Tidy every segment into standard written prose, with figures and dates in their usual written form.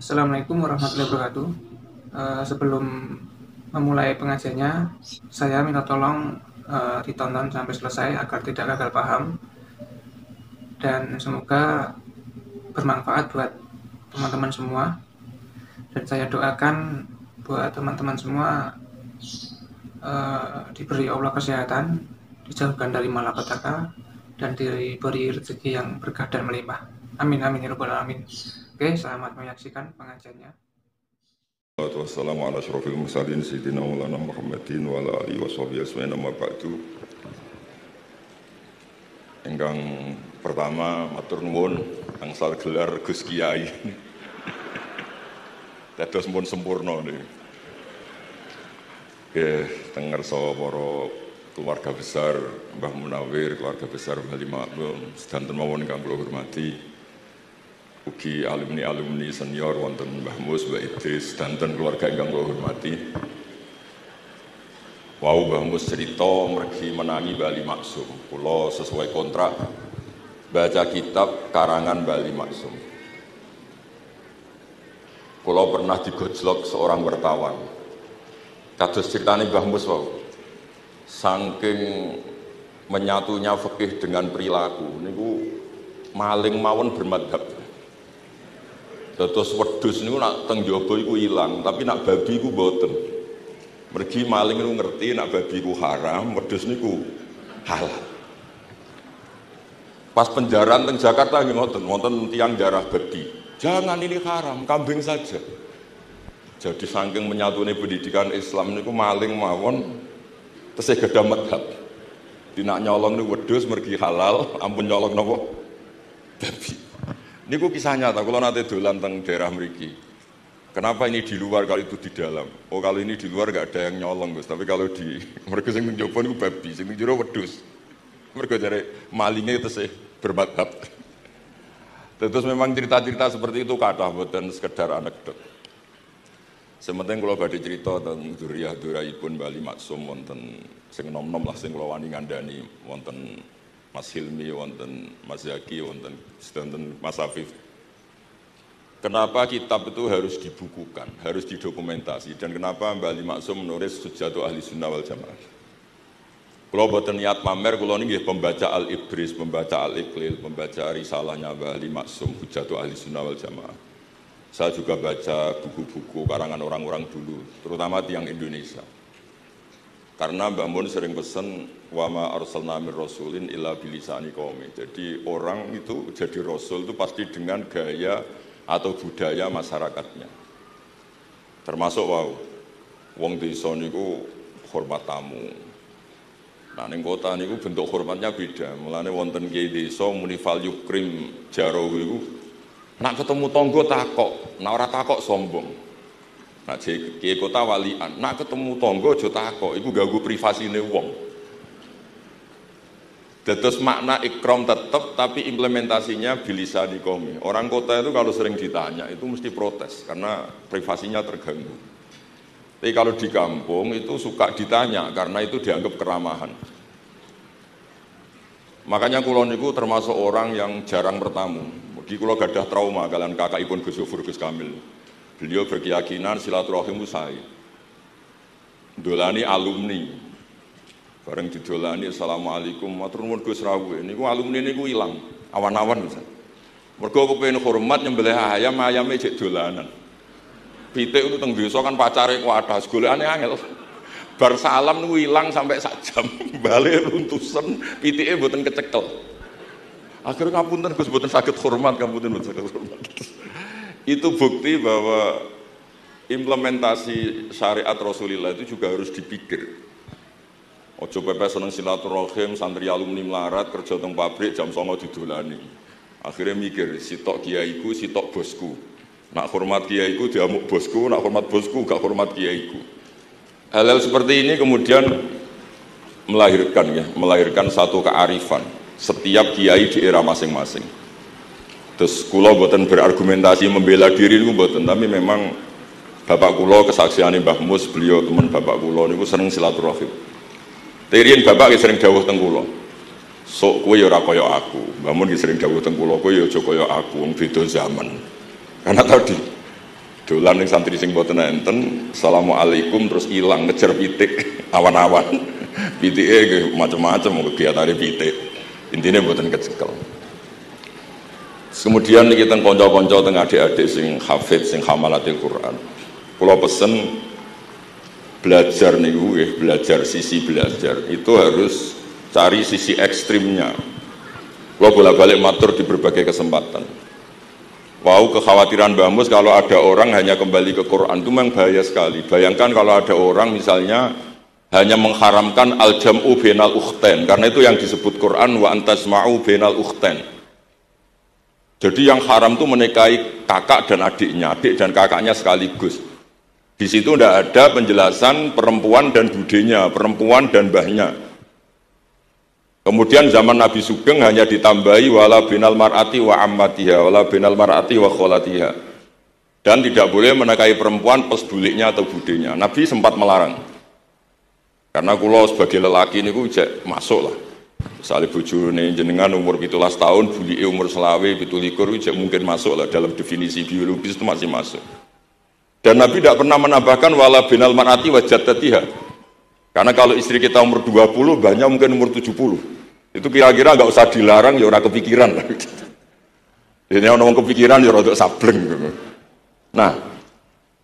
Assalamualaikum warahmatullahi wabarakatuh. Sebelum memulai pengajiannya, saya minta tolong ditonton sampai selesai agar tidak gagal paham dan semoga bermanfaat buat teman-teman semua. Dan saya doakan buat teman-teman semua diberi Allah kesehatan, dijauhkan dari malapetaka, dan diberi rezeki yang berkah dan melimpah. Amin amin ya rabbal alamin. Oke, selamat menyaksikan pengajiannya. Wassalamu ala asyrafil mursalin sayyidina maulana Muhammadin wa ala alihi washabihi ajmain amma ba'du. Ingkang pertama matur nuwun angsal gelar Gus Kiai. Dados pun sempurna niki. Nggih, teng ngarsa para keluarga besar Mbah Munawir, keluarga besar Mbah Makmum, sedanten mawon ingkang kula hormati. Ugi alumni-alumni senior wonten Mbah Mus, Mbah Idris, danten keluarga ingkang kula hormati. Wau Mbah Mus cerita mergi menangi Bali Maksum. Kula sesuai kontrak baca kitab karangan Bali Maksum. Kula pernah digojlok seorang wartawan. Kados ceritane Mbah Mus wau. Saking menyatunya fikih dengan perilaku niku maling mawon bermadhab. Dados wedhus niku nak teng jaba iku ilang, tapi nak babi iku mboten. Mergi maling niku ngerti nak babi iku haram, wedhus niku halal. Pas penjaraan teng Jakarta nggih ngoten, wonten tiyang jarah babi. Jangan ini haram, kambing saja. Jadi saking menyatune pendidikan Islam niku maling mawon tesih gadah madhab. Dinak nyolong niku wedhus mergi halal, ampun nyolong napa? Babi. Niku kisah nyata, kalau nanti dolan teng daerah mriki. Kenapa ini di luar kalau itu di dalam? Oh kalau ini di luar gak ada yang nyolong Gus, tapi kalau di mereka sing njaba niku babi, sing jero wedhus. Mereka jare malinge tesih bermadhab. Terus memang cerita-cerita seperti itu kathah boten sekedar anekdot. Sementing kula badhe cerita tentang dzurriyyah-dzurriyyahipun Bali Maksum wonten sing nom-nom lah sing kula wani ngandani wonten Mas Hilmi, wonten Mas Zaki, wonten sedanten Mas Afif. Kenapa kitab itu harus dibukukan, harus didokumentasi, dan kenapa Bali Maksum menulis Hujjatu Ahli Sunnah wal Jamaah? Kalau boten niat pamer, kalau ini pembaca Al-Ibris, pembaca Al-Iqlil, pembaca risalahnya Bali Maksum Hujjatu Ahli Sunnah wal Jamaah. Saya juga baca buku-buku karangan orang-orang dulu, terutama tiang Indonesia. Karena Mbah Mun sering pesen wa ma arsalna mir rasulin illa bilisani qaumi. Jadi orang itu jadi rasul itu pasti dengan gaya atau budaya masyarakatnya. Termasuk wau wong desa niku hormat tamu. Nah ning kota niku bentuk hormatnya beda. Mulane wonten kiai desa muni fal yukrim jaro iku nak ketemu tangga takok, nak ora takok sombong. Nak kiai kota walian, nak ketemu tonggo aja takok, iku ganggu privasine wong. Dados makna ikram tetap, tapi implementasinya bilisani qaumi. Orang kota itu kalau sering ditanya itu mesti protes karena privasinya terganggu. Tapi kalau di kampung itu suka ditanya karena itu dianggap keramahan. Makanya kula niku termasuk orang yang jarang bertamu. Mugi kula gadah trauma kalian kakakipun Gus Yofur Gus Kamil. Beliau berkeyakinan silaturahim usai. Dolani alumni. Bareng didolani assalamualaikum matur nuwun Gus rawuh. Niku alumni niku ilang, awan-awan Gus. Mergo kepengin hormat nyembelih ayam, ayame jek dolanan. Pitik itu teng desa kan pacare kuwathah, golekane angel. Bar salam niku ilang sampai sak jam. Bali runtusen, pitike mboten kecekel. Akhirnya ngapunten Gus mboten saged hormat, ngapunten mboten saged hormat. Itu bukti bahwa implementasi syariat Rasulullah itu juga harus dipikir. Ojo pepe seneng silaturahim, santri alumni melarat, kerja teng pabrik, jam 09.00 didolani. Akhirnya mikir, sitok kiaiku, sitok bosku. Nak hormat kiaiku, diamuk bosku, nak hormat bosku, gak hormat kiaiku. Hal-hal seperti ini kemudian melahirkan satu kearifan. Setiap kiai di era masing-masing. Terus kula mboten berargumentasi membela diri niku mboten, tapi memang bapak kula kesaksiane Mbah Mus, beliau teman bapak kula niku seneng silaturahim. Terian bapak ki sering dawuh teng kula. Sok kowe ya ora kaya aku. Mbah Mun ki sering dawuh teng kula, kowe ya aja kaya aku, wong beda zaman. Karena tadi Dolan ning santri sing boten enten, assalamualaikum terus ilang ngejar pitik awan-awan. Pitike nggih macam-macam kegiatane pitik. Intine boten kecekel. Kemudian niki teng kanca-kanca teng adik-adik sing hafid sing hamalatil Quran. Kula pesen belajar niku nggih, belajar sisi belajar itu harus cari sisi ekstrimnya. Kula bolak-balik matur di berbagai kesempatan. Wow, kekhawatiran Mbah Mus kalau ada orang hanya kembali ke Quran itu memang bahaya sekali. Bayangkan kalau ada orang misalnya hanya mengharamkan al-jam'u bainal ukhtain, karena itu yang disebut Quran wa antasma'u bainal ukhtain. Jadi yang haram itu menikahi kakak dan adiknya, adik dan kakaknya sekaligus. Di situ tidak ada penjelasan perempuan dan budenya, perempuan dan mbahnya. Kemudian zaman Nabi Sugeng hanya ditambahi wala binal mar'ati wa ammatiha, wala binal mar'ati wa kholatiha. Dan tidak boleh menikahi perempuan pesduliknya atau budenya. Nabi sempat melarang. Karena kula sebagai lelaki niku jek masuk lah. Misalnya bojone jenengan umur 17 tahun, bulike umur selawe 17 jek mungkin masuk lah dalam definisi biologis itu masih masuk. Dan Nabi tidak pernah menambahkan wala binal mar'ati wa jaddatiha. Karena kalau istri kita umur 20, banyak mungkin umur 70. Itu kira-kira nggak usah dilarang, ya orang kepikiran. Jadi orang kepikiran ya rodok sableng. Nah,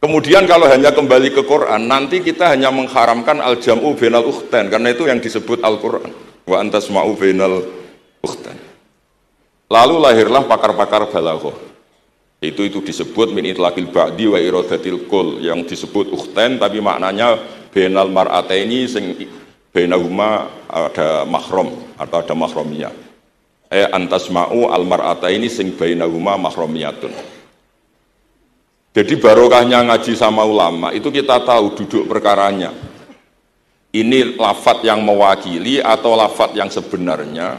kemudian kalau hanya kembali ke Quran, nanti kita hanya mengharamkan al-jam'u bainal ukhtain, karena itu yang disebut Al-Quran. Wa antasma'u bainal ukhtain. Lalu lahirlah pakar-pakar balaghah. Itu disebut min itlaqil ba'di wa iradatil kul, yang disebut ukhtain tapi maknanya bainal mar'ataini sing bainahuma ada mahram atau ada mahramiyah. Antasma'u al mar'ataini sing bainahuma mahramiyatun. Jadi barokahnya ngaji sama ulama itu kita tahu duduk perkaranya. Ini lafadz yang mewakili atau lafadz yang sebenarnya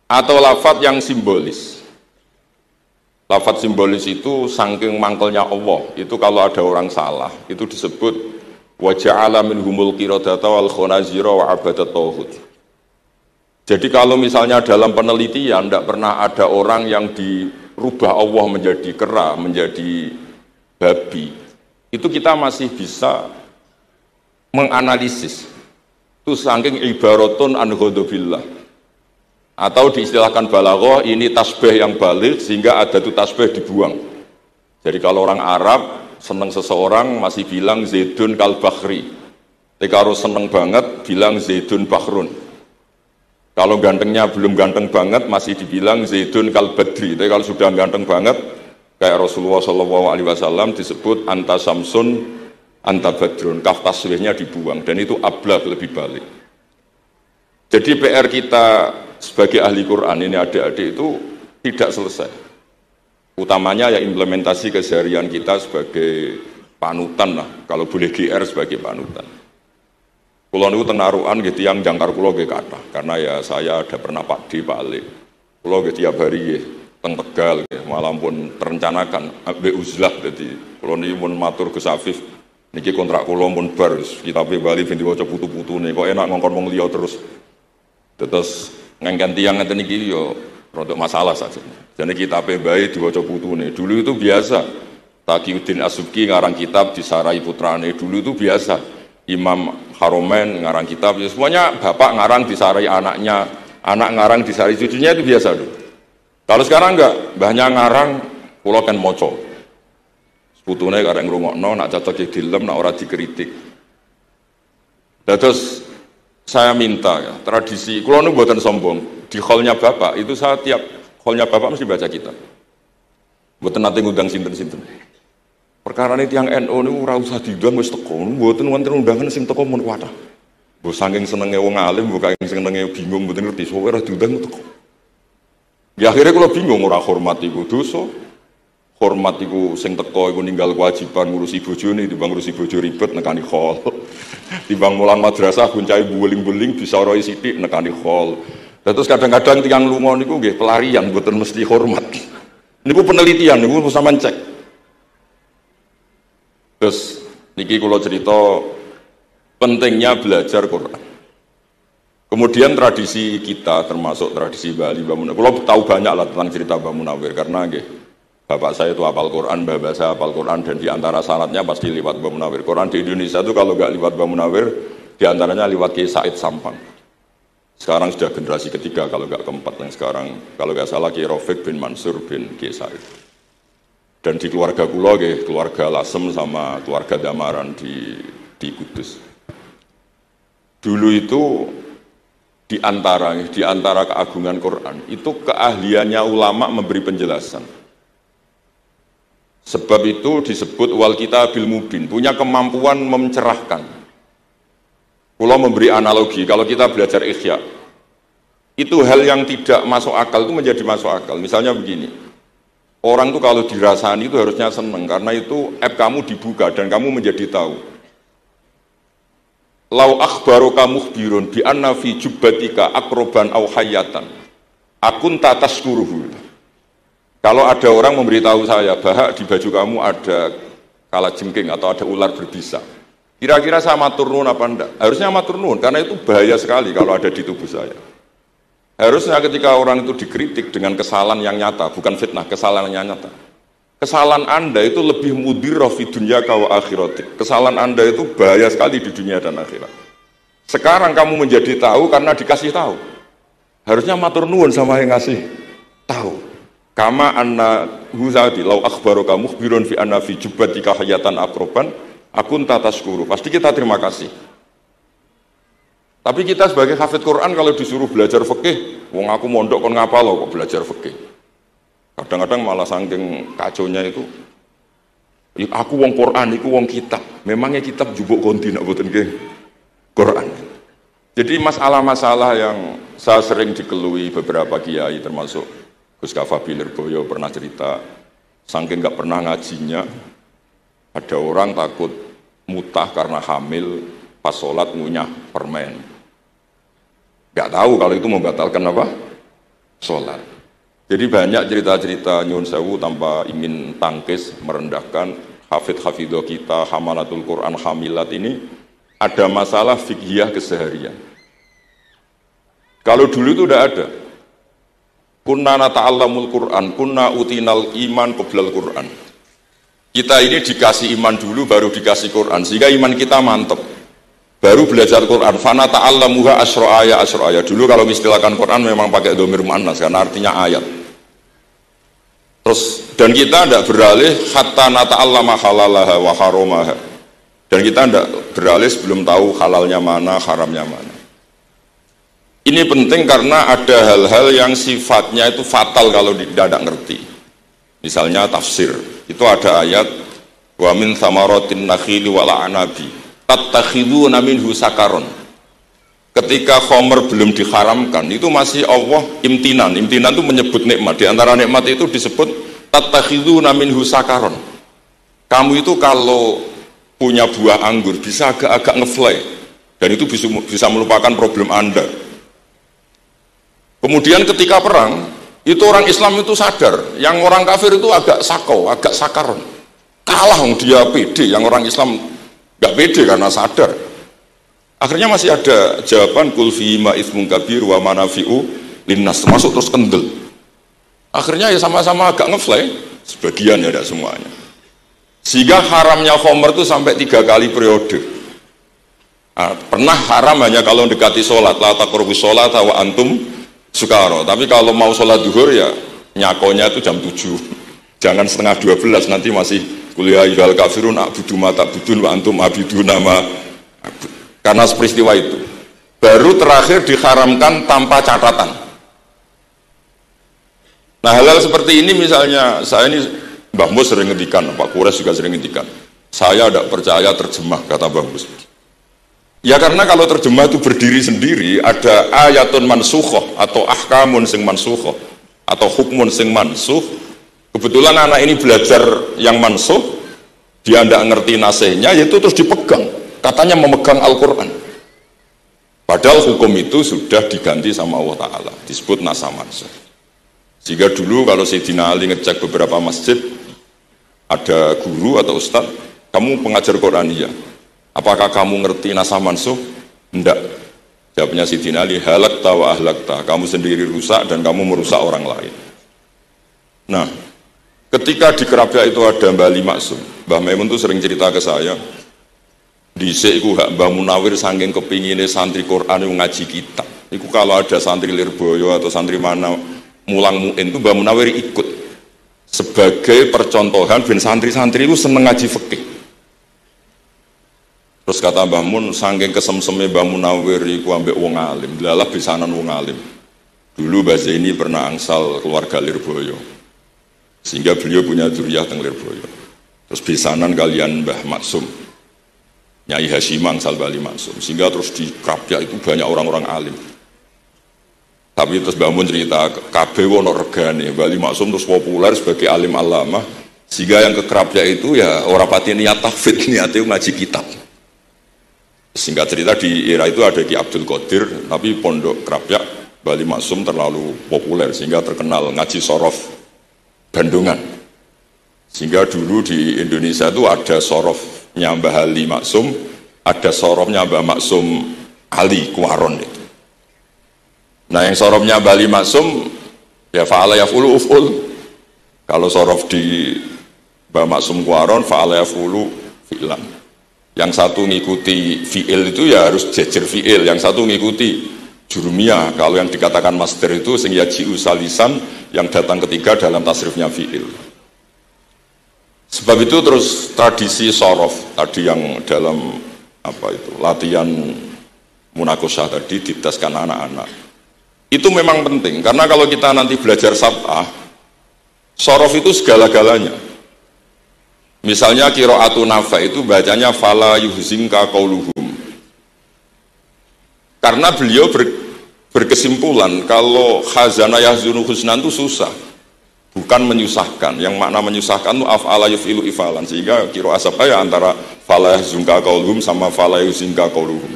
atau lafadz yang simbolis. Lafadz simbolis itu saking mangkelnya Allah. Itu kalau ada orang salah itu disebut wa ja'ala minhumul qiradata wal khanazira wa abadat tauhid. Jadi kalau misalnya dalam penelitian tidak pernah ada orang yang dirubah Allah menjadi kera, menjadi babi, itu kita masih bisa menganalisis. Itu saking ibaratun an ghadabillah. Atau diistilahkan balaghah, ini tasbih yang balik sehingga ada itu tasbih dibuang. Jadi kalau orang Arab seneng seseorang masih bilang Zaidun kal Bakhri. Kalau seneng banget bilang Zaidun Bakhrun. Kalau gantengnya belum ganteng banget masih dibilang Zaidun kal Badri. Tapi kalau sudah ganteng banget kayak Rasulullah SAW disebut anta Samsun anta Badrun. Kaf tasbihnya dibuang dan itu ablag lebih balik. Jadi PR kita sebagai ahli Quran ini adik-adik itu tidak selesai. Utamanya ya implementasi keseharian kita sebagai panutan lah, kalau boleh GR sebagai panutan. Kulo niku teng narukan gitu yang jangkar kulo nggih kathah, karena ya saya ada pernah Pak D, Pak Ali. Kulo nggih tiap hari nggih teng Tegal nggih, malah pun terencanakan ambek uzlah dadi kulo niki mun matur Gus Afif niki kontrak kulo mun bar kitabe Bali ben diwaca putu-putune kok enak ngongkon wong liya terus. Terus ngengken tiyang ngeten iki yo rodok masalah saja. Jadi kitab baik diwaca putune. Dulu itu biasa. Taqiyuddin As-Subki ngarang kitab disarai putrane. Dulu itu biasa. Imam Haromen ngarang kitab. Ya semuanya bapak ngarang disarai anaknya, anak ngarang disarai cucunya itu biasa dulu. Kalau sekarang enggak, mbahnya ngarang kula kan maca. Putune karek ngrungokno, nak cocok dilem, nak ora dikritik. Terus saya minta ya, tradisi kula niku mboten sombong. Di hallnya bapak itu saya tiap hallnya bapak mesti baca kitab. Mboten nate ngundang sinten-sinten. Perkara ini tiang NU niku ora usah diundang wis teko. Mboten wonten undangan sing teko mun kuwatah. Mbok saking senenge wong alim, mbok saking senenge bingung mboten ngerti sok ora diundang teko. Ya akhirnya kula bingung ora hormat iku dosa. Hormat iku sing teko iku ninggal kewajiban ngurusi bojone timbang ngurusi bojo ribet nekani hall. Timbang mulang madrasah guncai buling-buling bisa roi sithik nekani hall. Terus kadang-kadang tiang lunga niku nggih pelarian mboten mesti hormat. Niku penelitian niku sampean cek. Terus niki kula cerita pentingnya belajar Quran. Kemudian tradisi kita termasuk tradisi Bali Mbah Munawir. Kula tahu banyak lah tentang cerita Mbah Munawir karena nggih Bapak saya itu hafal Quran, bapak saya hafal Quran, dan diantara syaratnya pasti lewat Mbah Munawir. Quran di Indonesia itu kalau nggak lewat Mbah Munawir, diantaranya lewat Kiai Said Sampang. Sekarang sudah generasi ketiga, kalau nggak keempat yang sekarang, kalau nggak salah Kiai Rafiq bin Mansur bin Kiai Said. Dan di keluarga kula, keluarga Lasem sama keluarga Damaran di Kudus. Dulu itu di antara keagungan Quran itu keahliannya ulama memberi penjelasan. Sebab itu disebut wal kitabil mubin, punya kemampuan mencerahkan. Kula memberi analogi, kalau kita belajar Ihya, itu hal yang tidak masuk akal itu menjadi masuk akal. Misalnya begini, orang itu kalau dirasani itu harusnya senang, karena itu app kamu dibuka dan kamu menjadi tahu. Lau akhbaroka mukhbirun bi anna fi jubbatika akroban au hayatan akun tataskuruhu. Kalau ada orang memberitahu saya bahwa di baju kamu ada kalajengking atau ada ular berbisa, kira-kira saya matur nuwun apa enggak? Harusnya matur nuwun, karena itu bahaya sekali kalau ada di tubuh saya. Harusnya ketika orang itu dikritik dengan kesalahan yang nyata, bukan fitnah, kesalahan yang nyata. Kesalahan Anda itu lebih mudirah fi dunya wa akhiratik. Kesalahan Anda itu bahaya sekali di dunia dan akhirat. Sekarang kamu menjadi tahu karena dikasih tahu. Harusnya matur nuwun sama yang ngasih tahu. Kama anna huzadi lau akhbaroka mukhbirun fi anna fi jubbatika hayatan akroban akun tataskuru. Pasti kita terima kasih. Tapi kita sebagai hafid Quran kalau disuruh belajar fikih, wong aku mondok kon ngapal kok belajar fikih. Kadang-kadang malah saking kaconya itu, aku wong Quran, aku wong kitab. Memangnya kitab jubuk konti nak boten nggih Quran. Jadi masalah-masalah yang saya sering dikelui beberapa kiai termasuk Gus Kafabi Lirboyo pernah cerita, saking nggak pernah ngajinya, ada orang takut mutah karena hamil pas sholat ngunyah permen. Nggak tahu kalau itu membatalkan apa? Sholat. Jadi banyak cerita-cerita nyun sewu tanpa ingin tangkis, merendahkan hafidh-hafidho kita, hamalatul Quran, hamilat ini ada masalah fiqhiyah keseharian. Kalau dulu itu udah ada. Kunna nata'allamul Quran, kunna utinal iman qoblal Quran. Kita ini dikasih iman dulu baru dikasih Quran, sehingga iman kita mantap. Baru belajar Quran, fana ta'allamuha asro'aya. Dulu kalau istilahkan Quran memang pakai dhamir muannas karena artinya ayat. Terus dan kita tidak beralih hatta nata'allama halalaha wa haromaha. Dan kita tidak beralih sebelum tahu halalnya mana, haramnya mana. Ini penting karena ada hal-hal yang sifatnya itu fatal kalau tidak ngerti. Misalnya tafsir, itu ada ayat wa min thamaratin nakhili wal a'nabi tattakhiduna minhu sakaron. Ketika khomer belum diharamkan, itu masih Allah imtinan. Imtinan itu menyebut nikmat. Di antara nikmat itu disebut tattakhiduna minhu sakaron. Kamu itu kalau punya buah anggur bisa agak-agak ngefly, dan itu bisa melupakan problem Anda. Kemudian ketika perang, itu orang Islam itu sadar, yang orang kafir itu agak sakau, agak sakaron. Kalah dia pede, yang orang Islam gak pede karena sadar. Akhirnya masih ada jawaban kul fi ma ismun kabir wa manafi'u linnas, termasuk terus kendel. Akhirnya ya sama-sama agak ngefly, sebagian ya tidak semuanya. Sehingga haramnya khomer itu sampai 3 kali periode. Nah, pernah haram hanya kalau mendekati sholat, la taqrabus sholat wa antum sukaro, tapi kalau mau sholat duhur ya nyakonya itu jam 7, jangan setengah 12, nanti masih kuliah ibal kafirun a'budu ma ta'budun wa antum abidu nama. Karena peristiwa itu baru terakhir diharamkan tanpa catatan. Nah hal-hal seperti ini misalnya, saya ini Mbah Mus sering ngendikan, Pak Kures juga sering ngendikan, saya tidak percaya terjemah, kata Mbah Mus. Ya karena kalau terjemah itu berdiri sendiri, ada ayatun mansukhoh atau ahkamun sing mansukhoh atau hukmun sing mansuh. Kebetulan anak ini belajar yang mansuh, dia tidak ngerti nasihnya, yaitu terus dipegang, katanya memegang Al-Quran. Padahal hukum itu sudah diganti sama Allah Ta'ala, disebut nasah mansuh. Sehingga dulu kalau Sayyidina Ali ngecek beberapa masjid, ada guru atau ustaz, kamu pengajar Quran? Iya. Apakah kamu ngerti nasah mansuh? Enggak. Jawabnya Sayyidina Ali, halakta wa ahlakta, kamu sendiri rusak dan kamu merusak orang lain. Nah, Ketika di Kerapia itu ada Mbah Ali Maksum, Mbah Maimun tuh sering cerita ke saya, dhisik iku hak Mbah Munawir saking kepingine santri Quran yang ngaji kitab. Iku kalau ada santri Lirboyo atau santri mana mulang muin itu Mbah Munawir ikut sebagai percontohan ben santri-santri itu seneng ngaji fikih. Terus kata Mbah Mun, saking kesemseme Mbah Munawir iku ambek wong alim, lalah bisanan wong alim. Dulu Mbah Zaini pernah angsal keluarga Lirboyo, sehingga beliau punya dzurriyyah teng Lirboyo. Terus bisanan kalian Mbah Maksum, Nyai Hasyim angsal Mbah Ali Maksum, sehingga terus di Krapia itu banyak orang-orang alim. Tapi terus Mbah Mun cerita, kabeh ono regane, Mbah Ali Maksum terus populer sebagai alim alamah, sehingga yang ke Krapia itu ya ora pati niat tahfidz, niate ngaji kitab. Singkat cerita di era itu ada Ki Abdul Qadir, tapi pondok Krapia Mbah Ali Maksum terlalu populer sehingga terkenal ngaji sorof Bandungan. Sehingga dulu di Indonesia itu ada sorofnya Mbah Ali Maksum, ada sorofnya Mbah Maksum Ali Kuaron itu. Nah yang sorofnya Mbah Ali Maksum ya fa'ala yaf'ulu uf'ul. Kalau sorof di Mbah Maksum Kuaron fa'ala yaf'ulu fi'lan. Yang satu ngikuti fi'il itu ya harus jejer fi'il, yang satu ngikuti jurumiyah. Kalau yang dikatakan master itu sing yaji'u salisan, yang datang ketiga dalam tasrifnya fi'il. Sebab itu terus tradisi sorof tadi yang dalam apa itu latihan munakosah tadi ditaskan anak-anak itu memang penting, karena kalau kita nanti belajar sab'ah, sorof itu segala-galanya. Misalnya qiraatun Nafi' itu bacanya fala yuhzinka qauluhum, karena beliau berkesimpulan kalau khazana yahzunu husnan itu susah, bukan menyusahkan. Yang makna menyusahkan itu af'ala yuf'ilu ifalan, sehingga qiraat sab'ah ya antara fala yahzunka qauluhum sama fala yuhzinka qauluhum.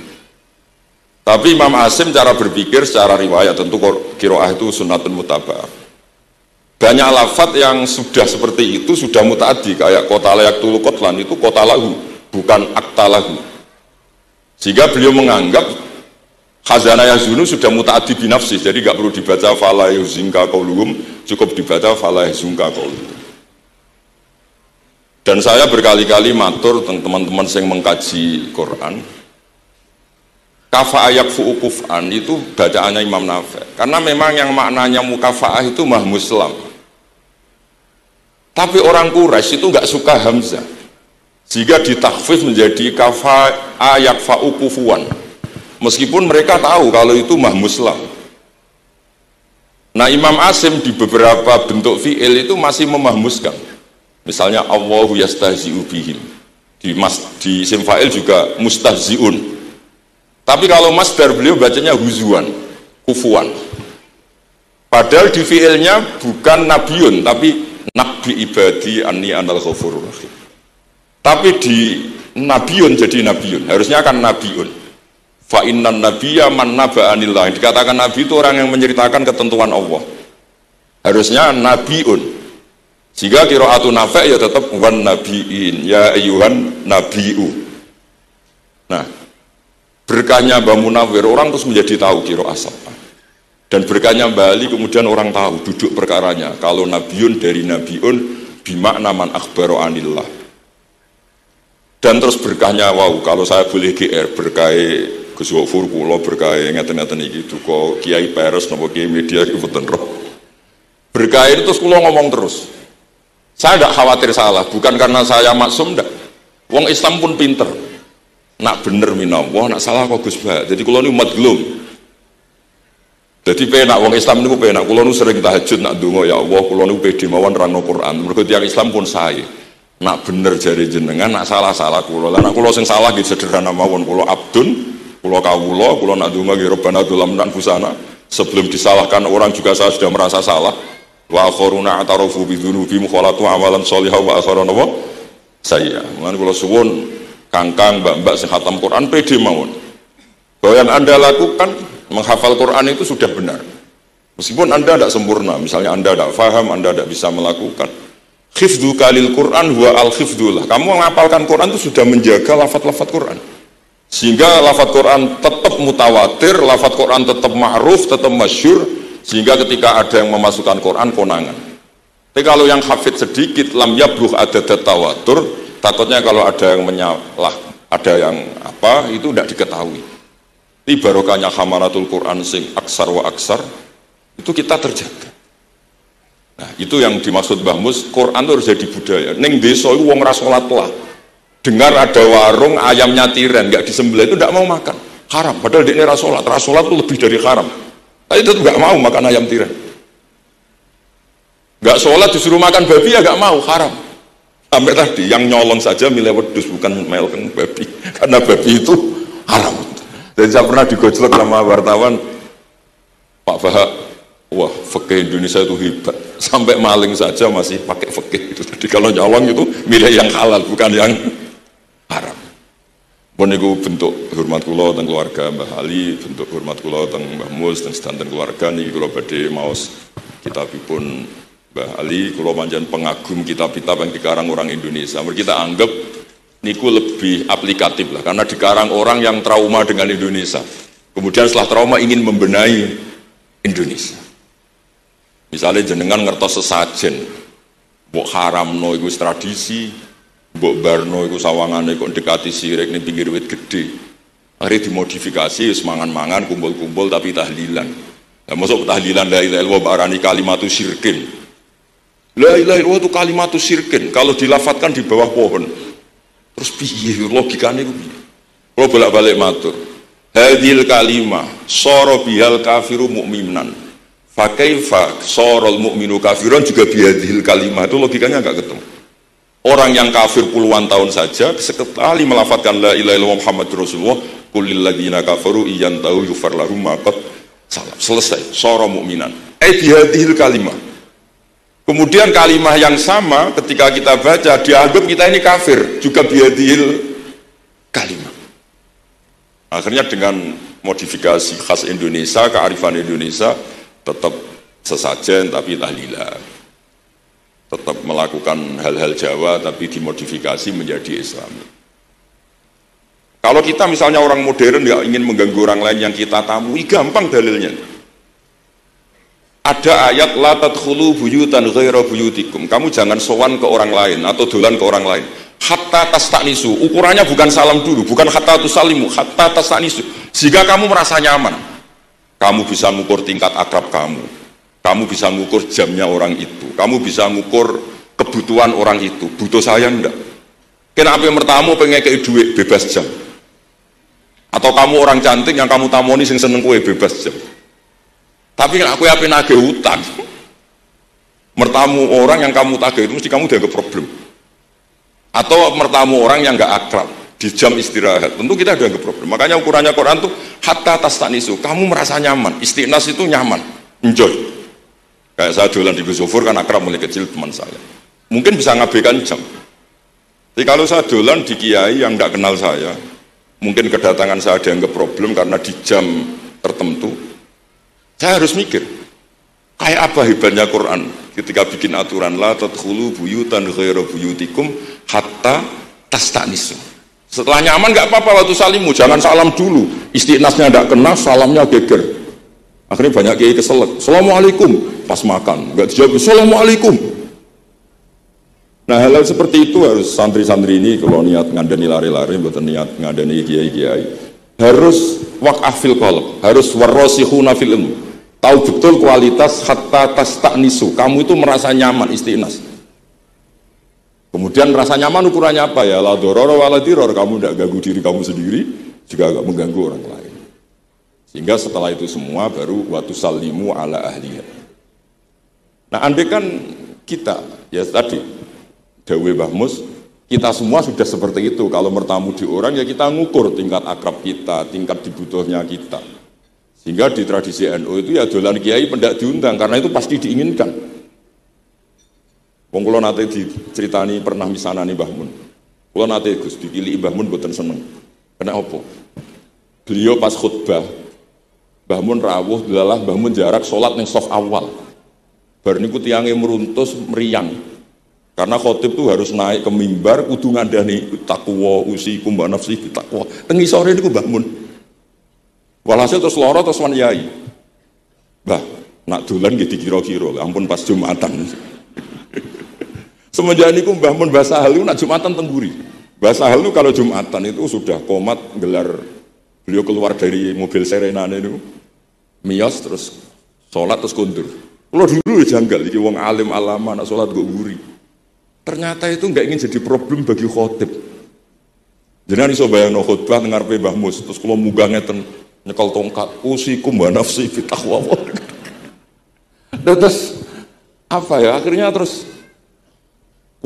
Tapi Imam Asim cara berpikir secara riwayat, tentu qiraah itu sunnatun mutaba'ah. Banyak lafaz yang sudah seperti itu sudah mutaaddi, kayak kota layak tulu kotlan itu kota lahu, bukan akta lahu. Sehingga beliau menganggap khazana yahzunu sudah mutaaddi binafsih, jadi nggak perlu dibaca fala yuhzinka qauluhum, cukup dibaca fala yahzunka qauluhum. Dan saya berkali-kali matur teman-teman yang mengkaji Quran, kafa'ah yakfu'u kuf'an itu bacaannya Imam Nafi', karena memang yang maknanya mukafa'ah itu mahmuslam. Tapi orang Quraisy itu nggak suka hamzah, sehingga ditakhfif menjadi kafa'ah yakfa'u kufuan, meskipun mereka tahu kalau itu mahmuslam. Nah Imam Asim di beberapa bentuk fi'il itu masih memahmuskan, misalnya Allahu yastahzi'u bihim, di isim fa'il juga mustahzi'un. Tapi kalau masdar beliau bacanya huzuan, kufuan. Padahal di fiilnya bukan nabiun, tapi nabi ibadi anni anal ghafurur rahim. Tapi di nabiun jadi nabiun, harusnya kan nabiun. Fa innan nabiyya man naba'a anillah. Dikatakan nabi itu orang yang menceritakan ketentuan Allah. Harusnya nabiun. Jika qiraatun Nafi' ya tetap wan nabiin, ya ayyuhan nabiu. Nah, berkahnya Mbah Munawir orang terus menjadi tahu qiraah sab'ah, dan berkahnya Mbah Ali kemudian orang tahu duduk perkaranya kalau nabiun dari nabiun bimakna man akhbaro anillah. Dan terus berkahnya wow, kalau saya boleh GR berkah Gus Wafur kula berkah ngeten-ngeten iki duka Kiai Peres napa Kiai Media iki mboten roh. Berkah itu terus kula ngomong terus. Saya tidak khawatir salah, bukan karena saya maksum ndak. Wong Islam pun pinter. Nak bener minallah, nak salah kok Gus Bah. Jadi kula niku madlum. Jadi penak wong Islam niku penak. Kula niku sering tahajud nak donga ya Allah, kula niku pede mawon nerangno Quran. Mergo tiyang Islam pun sae. Nak bener jare jenengan, nak salah kula. Lah nak kula sing salah nggih sederhana mawon, kula abdun, kula kawula, kula nak donga nggih Rabbana dzulamna anfusana. Sebelum disalahkan orang juga saya sudah merasa salah. Wa akharuna atarafu bi dzunubihim khalatu amalan sholihan wa akharuna wa sayya. Mulane kula suwun kangkang mbak-mbak sing khatam Quran pede mawon bahwa yang anda lakukan menghafal Quran itu sudah benar, meskipun anda tidak sempurna, misalnya anda tidak faham, anda tidak bisa melakukan. Khifdhu kalil Quran huwa al khifdullah, kamu menghafalkan Quran itu sudah menjaga lafaz-lafaz Quran, sehingga lafaz Quran tetap mutawatir, lafaz Quran tetap ma'ruf, tetap masyhur, sehingga ketika ada yang memasukkan Quran konangan. Tapi kalau yang hafid sedikit, lam yabluh adadat tawatur, takutnya kalau ada yang menyalah, ada yang apa, itu tidak diketahui. Ini barokahnya hamalatul Quran sing aksar wa aksar, itu kita terjaga. Nah, itu yang dimaksud Mbah Mus, Quran itu harus jadi budaya. Ning desa itu wong ra salat lah. Dengar ada warung ayamnya tiren, nggak disembelih itu tidak mau makan, haram. Padahal dia ini rasolat itu lebih dari haram. Tapi itu nggak mau makan ayam tiren. Nggak sholat disuruh makan babi ya nggak mau, haram. Sampai tadi yang nyolong saja milih wedus bukan melken babi, karena babi itu haram. Dan saya pernah digojlok sama wartawan, Pak Bahak, wah fikih Indonesia itu hebat. Sampai maling saja masih pakai fikih itu. Jadi kalau nyolong itu milih yang halal bukan yang haram. Pun itu bentuk hormat kula teng keluarga Mbah Ali, bentuk hormat kula teng Mbah Mus dan sedanten keluarga niki kula badhe maos kitabipun Mbah Ali, kula pancen pengagum kitab-kitab yang dikarang orang Indonesia. Kita anggap niku lebih aplikatif lah karena dikarang orang yang trauma dengan Indonesia. Kemudian setelah trauma ingin membenahi Indonesia. Misalnya jenengan ngertos sesajen, mbok haramno iku tradisi, mbok barno iku sawangane kok dekati sirik ning pinggir wit gede. Akhirnya dimodifikasi wis mangan-mangan kumpul-kumpul tapi tahlilan. Lah masuk tahlilan la ilaha illallah barani kalimatu syirkin. La ilaha illallah itu kalimatu syirkin kalau dilafatkan di bawah pohon. Terus piye logikane iku piye? Kalau bolak-balik matur. Hadhil kalimah sara bihal kafiru mu'minan. Fa kaifa sarul mu'minu kafiron juga bihadhil kalimah, itu logikanya enggak ketemu. Orang yang kafir puluhan tahun saja sekali melafatkan la ilaha illallah Muhammadur Rasulullah, qul lil ladzina kafaru iyantahu yufar lahum ma qad salam. Selesai, sara mu'minan. Bihadhil kalimah. Kemudian kalimah yang sama ketika kita baca dianggap kita ini kafir, juga bihadhil kalimah. Akhirnya dengan modifikasi khas Indonesia, kearifan Indonesia, tetap sesajen tapi tahlilan, tetap melakukan hal-hal Jawa tapi dimodifikasi menjadi Islam. Kalau kita misalnya orang modern nggak ingin mengganggu orang lain yang kita tamui, gampang dalilnya. Ada ayat la tadkhulu buyutan ghaira buyutikum, kamu jangan sowan ke orang lain atau dolan ke orang lain hatta tastanisu. Ukurannya bukan salam dulu, bukan hatta tusalimu, hatta tastanisu, sehingga kamu merasa nyaman. Kamu bisa mengukur tingkat akrab kamu bisa mengukur jamnya orang itu, kamu bisa mengukur kebutuhan orang itu. Butuh saya enggak? Kenapa yang pertama pengen kayak duit bebas jam? Atau kamu orang cantik yang kamu tamoni sing seneng kue bebas jam? Tapi aku apa nagih utang? Mertamu orang yang kamu tagih itu mesti kamu dianggap problem. Atau mertamu orang yang enggak akrab di jam istirahat, tentu kita ada problem. Makanya ukurannya Quran tuh hatta tastanisu, kamu merasa nyaman. Istiqnas itu nyaman, enjoy. Kayak saya dolan di Gus Zofur kan akrab mulai kecil teman saya, mungkin bisa ngabaikan jam. Jadi kalau saya dolan di kiai yang tidak kenal saya, mungkin kedatangan saya dianggap problem karena di jam tertentu, saya harus mikir kayak apa hebatnya Quran ketika bikin aturan la tadkhulu buyutan ghaira buyutikum hatta tastanisu. Setelah nyaman nggak apa-apa waktu salimu, jangan salam dulu. Istiqnasnya tidak kena, salamnya geger. Akhirnya banyak kiai keselak. Assalamualaikum pas makan, nggak dijawab. Assalamualaikum. Nah hal-hal seperti itu harus santri-santri ini kalau niat ngandani lari-lari, bukan niat ngandani kiai-kiai. Harus waqaf fil qalb, harus warasikhuna fil ilm. Tahu betul kualitas hatta tastanisu. Kamu itu merasa nyaman istiqnas. Kemudian rasa nyaman ukurannya apa ya? La dororo wala diror, kamu tidak ganggu diri kamu sendiri, juga agak mengganggu orang lain. Sehingga setelah itu semua baru watu salimu ala ahliya. Nah andai kan kita, ya tadi Dawe Mbah Mus, kita semua sudah seperti itu. Kalau bertamu di orang ya kita ngukur tingkat akrab kita, tingkat dibutuhnya kita. Sehingga di tradisi NU itu ya dolan kiai pendak diundang, karena itu pasti diinginkan. Wong kula nate diceritani pernah misanani Mbah Mun. Kula nate Gus dipilih Mbah Mun mboten seneng. Kena apa? Beliau pas khutbah Mbah Mun rawuh delalah Mbah Mun jarak salat ning shaf awal. Bar niku tiyange meruntus meriang. Karena khotib tuh harus naik ke mimbar kudu ngandani takwa usikum wa nafsi takwa. Teng isore niku Mbah Mun. Walhasil terus lara terus wan yai. Mbah, nak dolan nggih dikira-kira, ampun pas Jumatan. Semenjak niku Mbah Mun Mbah Sahal nak Jumatan tengguri. Mbah Sahal itu kalau Jumatan itu sudah komat gelar, beliau keluar dari mobil Serenane itu miyos terus sholat terus kundur. Kalau dulu janggal, jadi wong alim alama nak sholat gue guri. Ternyata itu nggak ingin jadi problem bagi khotib. Jangan iso bayangno khutbah ngarepe Mbah Mus terus kalau munggah ngeten nyekel tongkat usikum wa nafsi fi taqwa. Terus apa ya akhirnya terus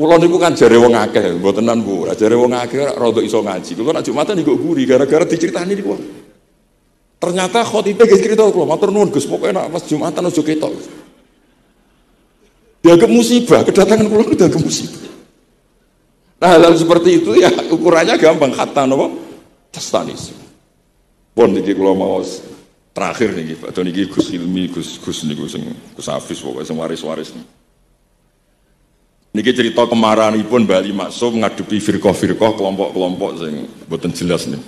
kula niku kan jare wong akeh, mboten tenan Bu. Jare wong akeh rada iso ngaji. Kula nak Jumatan niku guri gara-gara diceritani niku. Ternyata khotibe ge cerita kula, matur nuwun Gus, pokoke nak pas Jumatan aja ketok. Dianggap musibah, kedatangan kula itu dianggap musibah. Nah, hal seperti itu ya ukurannya gampang, kata napa? Tastanis. Pun iki kula mau terakhir niki, Pak niki Gus Ilmi, Gus niku sing Gus Hafiz pokoke sing waris-waris. Niki cerita kemarahanipun Bali Maksum ngadepi firqah-firqah kelompok-kelompok sing mboten jelas nih.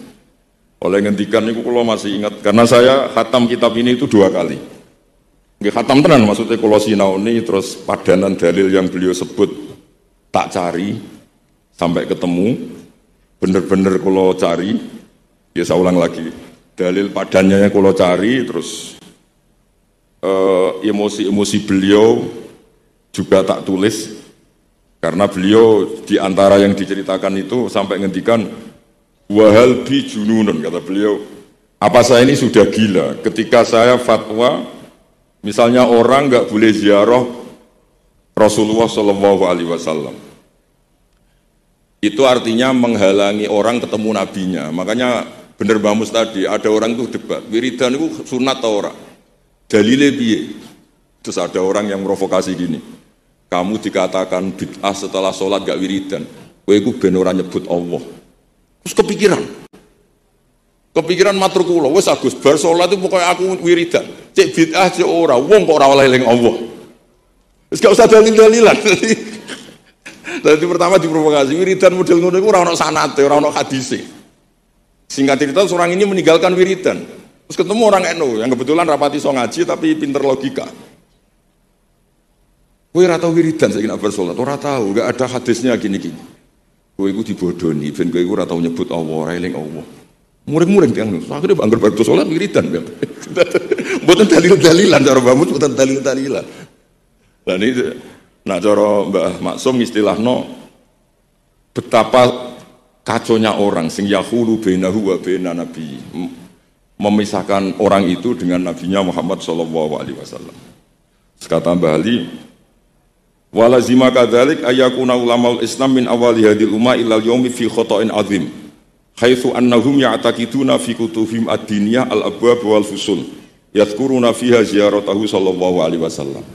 Oleh ngendikan niku kula masih ingat karena saya khatam kitab ini itu 2 kali. Nggih khatam tenan maksudnya kula sinaoni terus padanan dalil yang beliau sebut tak cari sampai ketemu. Bener-bener kula cari. Ya saya ulang lagi. Dalil padannya kula cari terus emosi-emosi beliau juga tak tulis. Karena beliau di antara yang diceritakan itu sampai ngendikan wahal bi jununun, kata beliau, apa saya ini sudah gila ketika saya fatwa misalnya orang nggak boleh ziarah Rasulullah Shallallahu Alaihi Wasallam. Itu artinya menghalangi orang ketemu nabinya. Makanya bener Mbah Mus tadi ada orang tuh debat wiridan itu sunat atau ora, dalile piye. Terus ada orang yang provokasi gini, kamu dikatakan bid'ah setelah sholat gak wiridan, kowe iku ben ora nyebut Allah. Terus kepikiran matur kula, wis Agus bar sholat itu pokoknya aku wiridan. Cek bid'ah cek ora, wong kok ora oleh eling Allah. Wis gak usah dalil-dalilan. Jadi pertama diprovokasi wiridan model ngono iku ora ono sanate, ora ono hadise. Singkat cerita orang ini meninggalkan wiridan. Terus ketemu orang NU yang kebetulan rapati iso ngaji tapi pinter logika. Kowe ora tau wiridan saiki nek bar salat, ora tau, enggak ada hadisnya gini-gini. Kowe iku dibodoni, ben kowe iku ora tau nyebut Allah, ora eling Allah. Muring-muring tiyang niku. Akhire anggar bar salat wiridan. Mboten dalil-dalilan cara Mbah Mus, mboten dalil-dalilan. Lah niki nak cara Mbah Maksum istilahno betapa kaconya orang sing yahulu bainahu wa baina nabi. Memisahkan orang itu dengan nabinya Muhammad sallallahu alaihi wasallam. Kata Mbah Ali, walazima kadzalik ayakuna ulamaul Islam min awali hadil umma ilal yaumi fi khata'in azim haitsu annahum ya'taqiduna fi kutubihim ad-diniyah al-abwab wal fusul yadhkuruna fiha ziyaratahu sallallahu alaihi wasallam.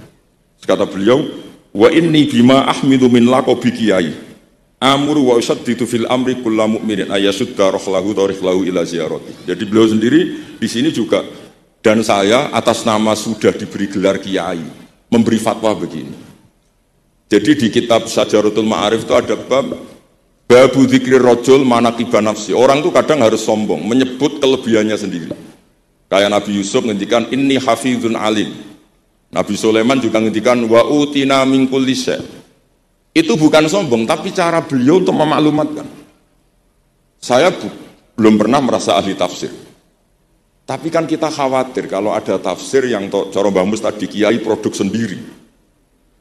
Kata beliau, wa inni bima ahmidu min laqabi qiyai amru wa usaddidu fil amri kullu mu'minin ayasudda rahlahu tariklahu ila ziyarati. Jadi beliau sendiri di sini juga dan saya atas nama sudah diberi gelar kiai memberi fatwa begini. Jadi di kitab Syajaratul Ma'arif itu ada bab babu dzikri rajul manaqiban nafsi. Orang itu kadang harus sombong, menyebut kelebihannya sendiri. Kayak Nabi Yusuf ngendikan inni hafizun alim. Nabi Sulaiman juga ngendikan wa utina min kulli syai'. Itu bukan sombong, tapi cara beliau untuk memaklumatkan. Saya belum pernah merasa ahli tafsir. Tapi kan kita khawatir kalau ada tafsir yang cara Mbah Mus tadi kiai produk sendiri.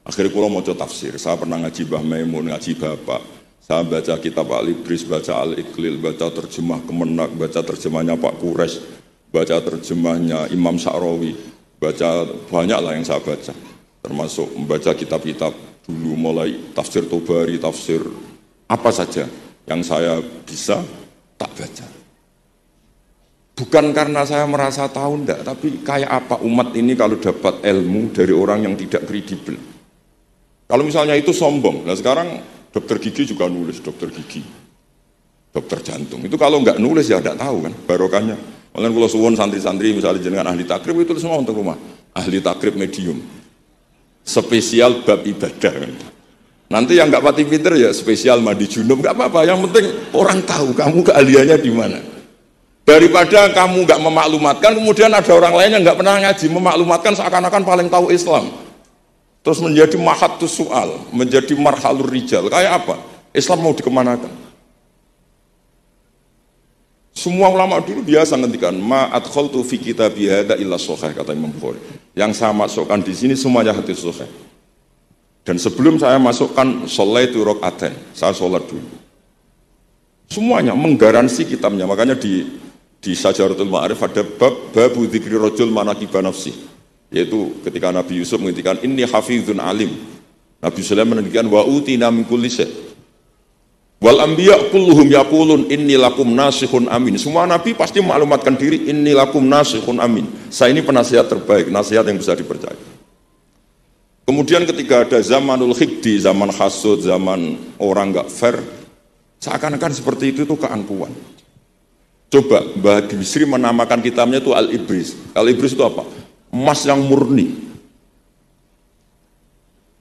Akhirnya kalau mau tafsir, saya pernah ngaji Mbah Maimun, ngaji Bapak, saya baca kitab Al-Ibris, baca Al-Iqlil, baca terjemah Kemenak, baca terjemahnya Pak Quraisy, baca terjemahnya Imam Sa'rawi, baca banyak lah yang saya baca, termasuk membaca kitab-kitab dulu mulai tafsir Tobari, tafsir apa saja yang saya bisa tak baca. Bukan karena saya merasa tahu enggak, tapi kayak apa umat ini kalau dapat ilmu dari orang yang tidak kredibel. Kalau misalnya itu sombong, nah sekarang dokter gigi juga nulis, dokter gigi, dokter jantung. Itu kalau nggak nulis ya tidak tahu kan barokahnya. Makanya kalau suwon santri-santri misalnya jenengan ahli takrib itu semua untuk rumah. Ahli takrib medium, spesial bab ibadah kan. Nanti yang nggak pati pinter ya spesial mandi junub, nggak apa-apa. Yang penting orang tahu kamu keahliannya di mana. Daripada kamu nggak memaklumatkan, kemudian ada orang lain yang nggak pernah ngaji memaklumatkan seakan-akan paling tahu Islam. terus menjadi mahatus soal, menjadi marhalur rijal. Kayak apa? Islam mau dikemanakan? Semua ulama dulu biasa ngendikan ma adkhaltu fi kitabi hadza illa sahih, kata Imam Bukhari. Yang saya masukkan di sini semuanya hadis sahih. Dan sebelum saya masukkan sholaitu rakaatain, saya sholat dulu. Semuanya menggaransi kitabnya. Makanya di Syajaratul Ma'arif ada babu dzikri rajul manaqiba nafsi. Yaitu ketika Nabi Yusuf menghentikan inni hafizun alim, Nabi Sulaiman menghentikan wa utina min kulli syai'. Wal anbiya kulluhum yaqulun inni lakum nasihun amin. Semua nabi pasti maklumatkan diri inni lakum nasihun amin. Saya ini penasihat terbaik, nasihat yang bisa dipercaya. Kemudian ketika ada zamanul hikdi, zaman hasud, zaman orang enggak fair, seakan-akan seperti itu keangkuhan. Coba Mbah Bisri menamakan kitabnya itu Al-Ibris. Al-Ibris itu apa? Emas yang murni.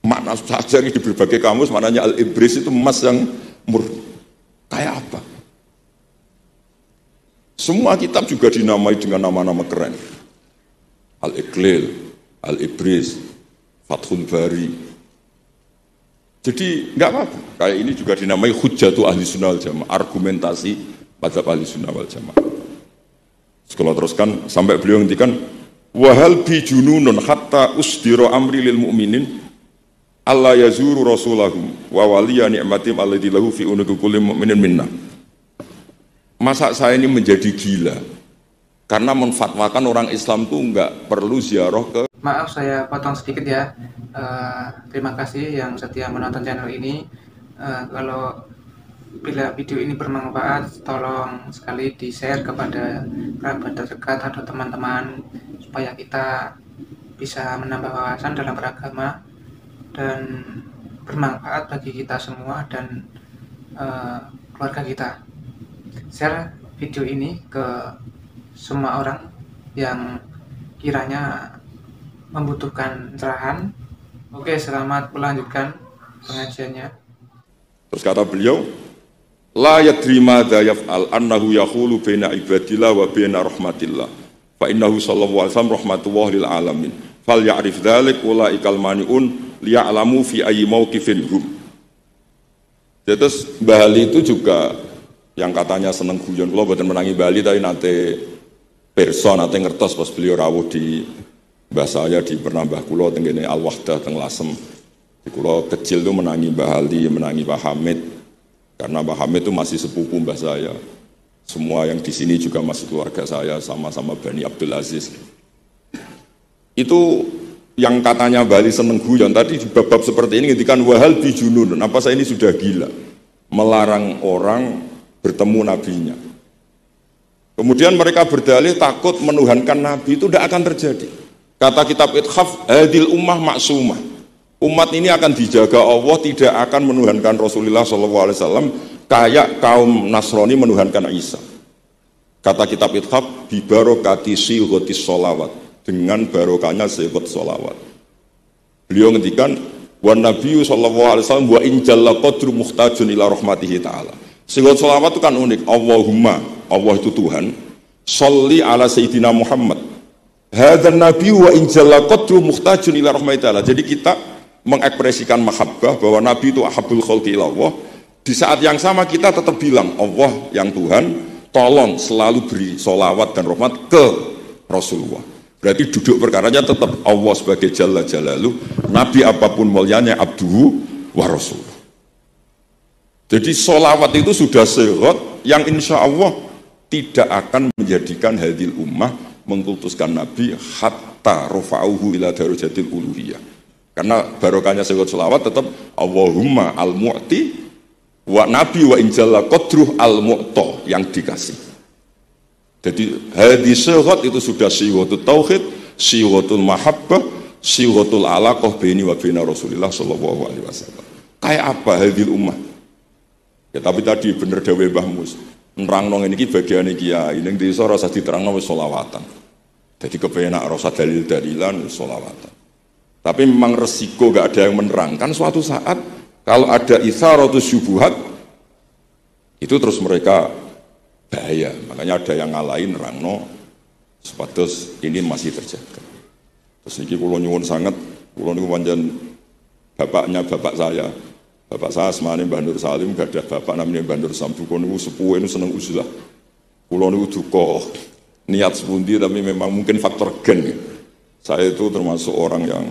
Makna saja di berbagai kamus maknanya Al-Ibris itu emas yang murni. Kayak apa? Semua kitab juga dinamai dengan nama-nama keren. Al-Iqlil, Al-Ibris, Fathul Bari. Jadi enggak apa-apa. Kayak ini juga dinamai Hujjatu Ahli Sunnah wal Jamaah, argumentasi madzhab Ahli Sunnah wal Jamaah. Sekolah teruskan sampai beliau ngendikan wahal bi jununun hatta usdira amri lil mu'minin alla yazuru rasulahum wa waliya ni'matim alladzi lahu fi unuqi kulli mu'minin minna. Masa saya ini menjadi gila karena menfatwakan orang Islam itu enggak perlu ziarah ke. Maaf saya potong sedikit ya. Terima kasih yang setia menonton channel ini. Kalau bila video ini bermanfaat, tolong sekali di-share kepada kerabat terdekat atau teman-teman supaya kita bisa menambah wawasan dalam beragama dan bermanfaat bagi kita semua dan keluarga kita. Share video ini ke semua orang yang kiranya membutuhkan cerahan. Oke, selamat melanjutkan pengajiannya. Terus kata beliau, la yadri madza yaf'al annahu yaqulu baina ibadillah wa baina rahmatillah. Fa innahu sallallahu alaihi wasallam rahmatullah lil alamin. Fal ya'rif dzalik ulaikal maniun liya'lamu fi ayyi mauqifin hum. Terus Bali itu juga yang katanya seneng guyon, kula mboten menangi Bali tapi nate pirsa nate ngertos pas beliau rawuh di mbah saya di Pernambah kula teng kene Al-Wahdah teng Lasem. Di kula kecil itu menangi Mbah Ali, menangi Pak Hamid. Karena Pak Hamid itu masih sepupu mbah saya. Semua yang di sini juga masih keluarga saya, sama-sama Bani Abdul Aziz. Itu yang katanya Bali seneng guyon tadi di bab-bab seperti ini ngendikan wahal bijunun. Apa saya ini sudah gila melarang orang bertemu nabinya. Kemudian mereka berdalih takut menuhankan nabi itu tidak akan terjadi. Kata kitab Ithaf, hadil ummah maksumah. Umat ini akan dijaga Allah, tidak akan menuhankan Rasulullah SAW kayak kaum Nasrani menuhankan Isa. Kata kitab Ithaf, bibarokati sighatis sholawat, dengan barokahnya sighat sholawat. Beliau ngendikan, wa nabiyyu sallallahu alaihi wasallam wa in jalla qadru muhtajun ila rahmatihi ta'ala. Sighat sholawat itu kan unik. Allahumma, Allah itu Tuhan, sholli ala sayyidina Muhammad. Hadzal nabi wa in jalla qadru muhtajun ila rahmatihi ta'ala. Jadi kita mengekspresikan mahabbah bahwa nabi itu ahabbul khalqi ila Allah. Di saat yang sama kita tetap bilang Allah yang Tuhan, tolong selalu beri sholawat dan rahmat ke Rasulullah. Berarti duduk perkaranya tetap Allah sebagai Jalla Jalaluh, nabi apapun mulianya abduhu wa rasuluh. Jadi sholawat itu sudah sehat yang insya Allah tidak akan menjadikan hadil ummah mengkultuskan nabi hatta rafa'uhu ila darajatil uluhiyah. Karena barokahnya sehat sholawat tetap Allahumma al-mu'ti wa nabi wa injalla qadruh al-mu'ta yang dikasih. Jadi hadis sehat itu sudah siwatul tauhid, siwatul mahabbah, siwatul alaqah baini wa baina Rasulillah sallallahu alaihi wasallam. Kayak apa hadil ummah? Ya tapi tadi bener dawuh Mbah Mus. Nerangno ngene iki bagiane kiai ning desa rasa diterangno wis sholawatan. Jadi kepenak rasa dalil-dalilan wis sholawatan. Tapi memang resiko gak ada yang menerangkan suatu saat kalau ada itsaratus syubuhat itu terus mereka bahaya. Makanya ada yang ngalahin nerangno supados ini masih terjaga. Terus niki kula nyuwun sangat, kula niku pancen bapaknya bapak saya. Bapak saya asmane Mbah Nur Salim, gadah bapak namanya Mbah Nur Sambu. Kono niku sepuhe niku seneng uzlah. Kula niku duka niat sepundi, tapi memang mungkin faktor gen. Saya itu termasuk orang yang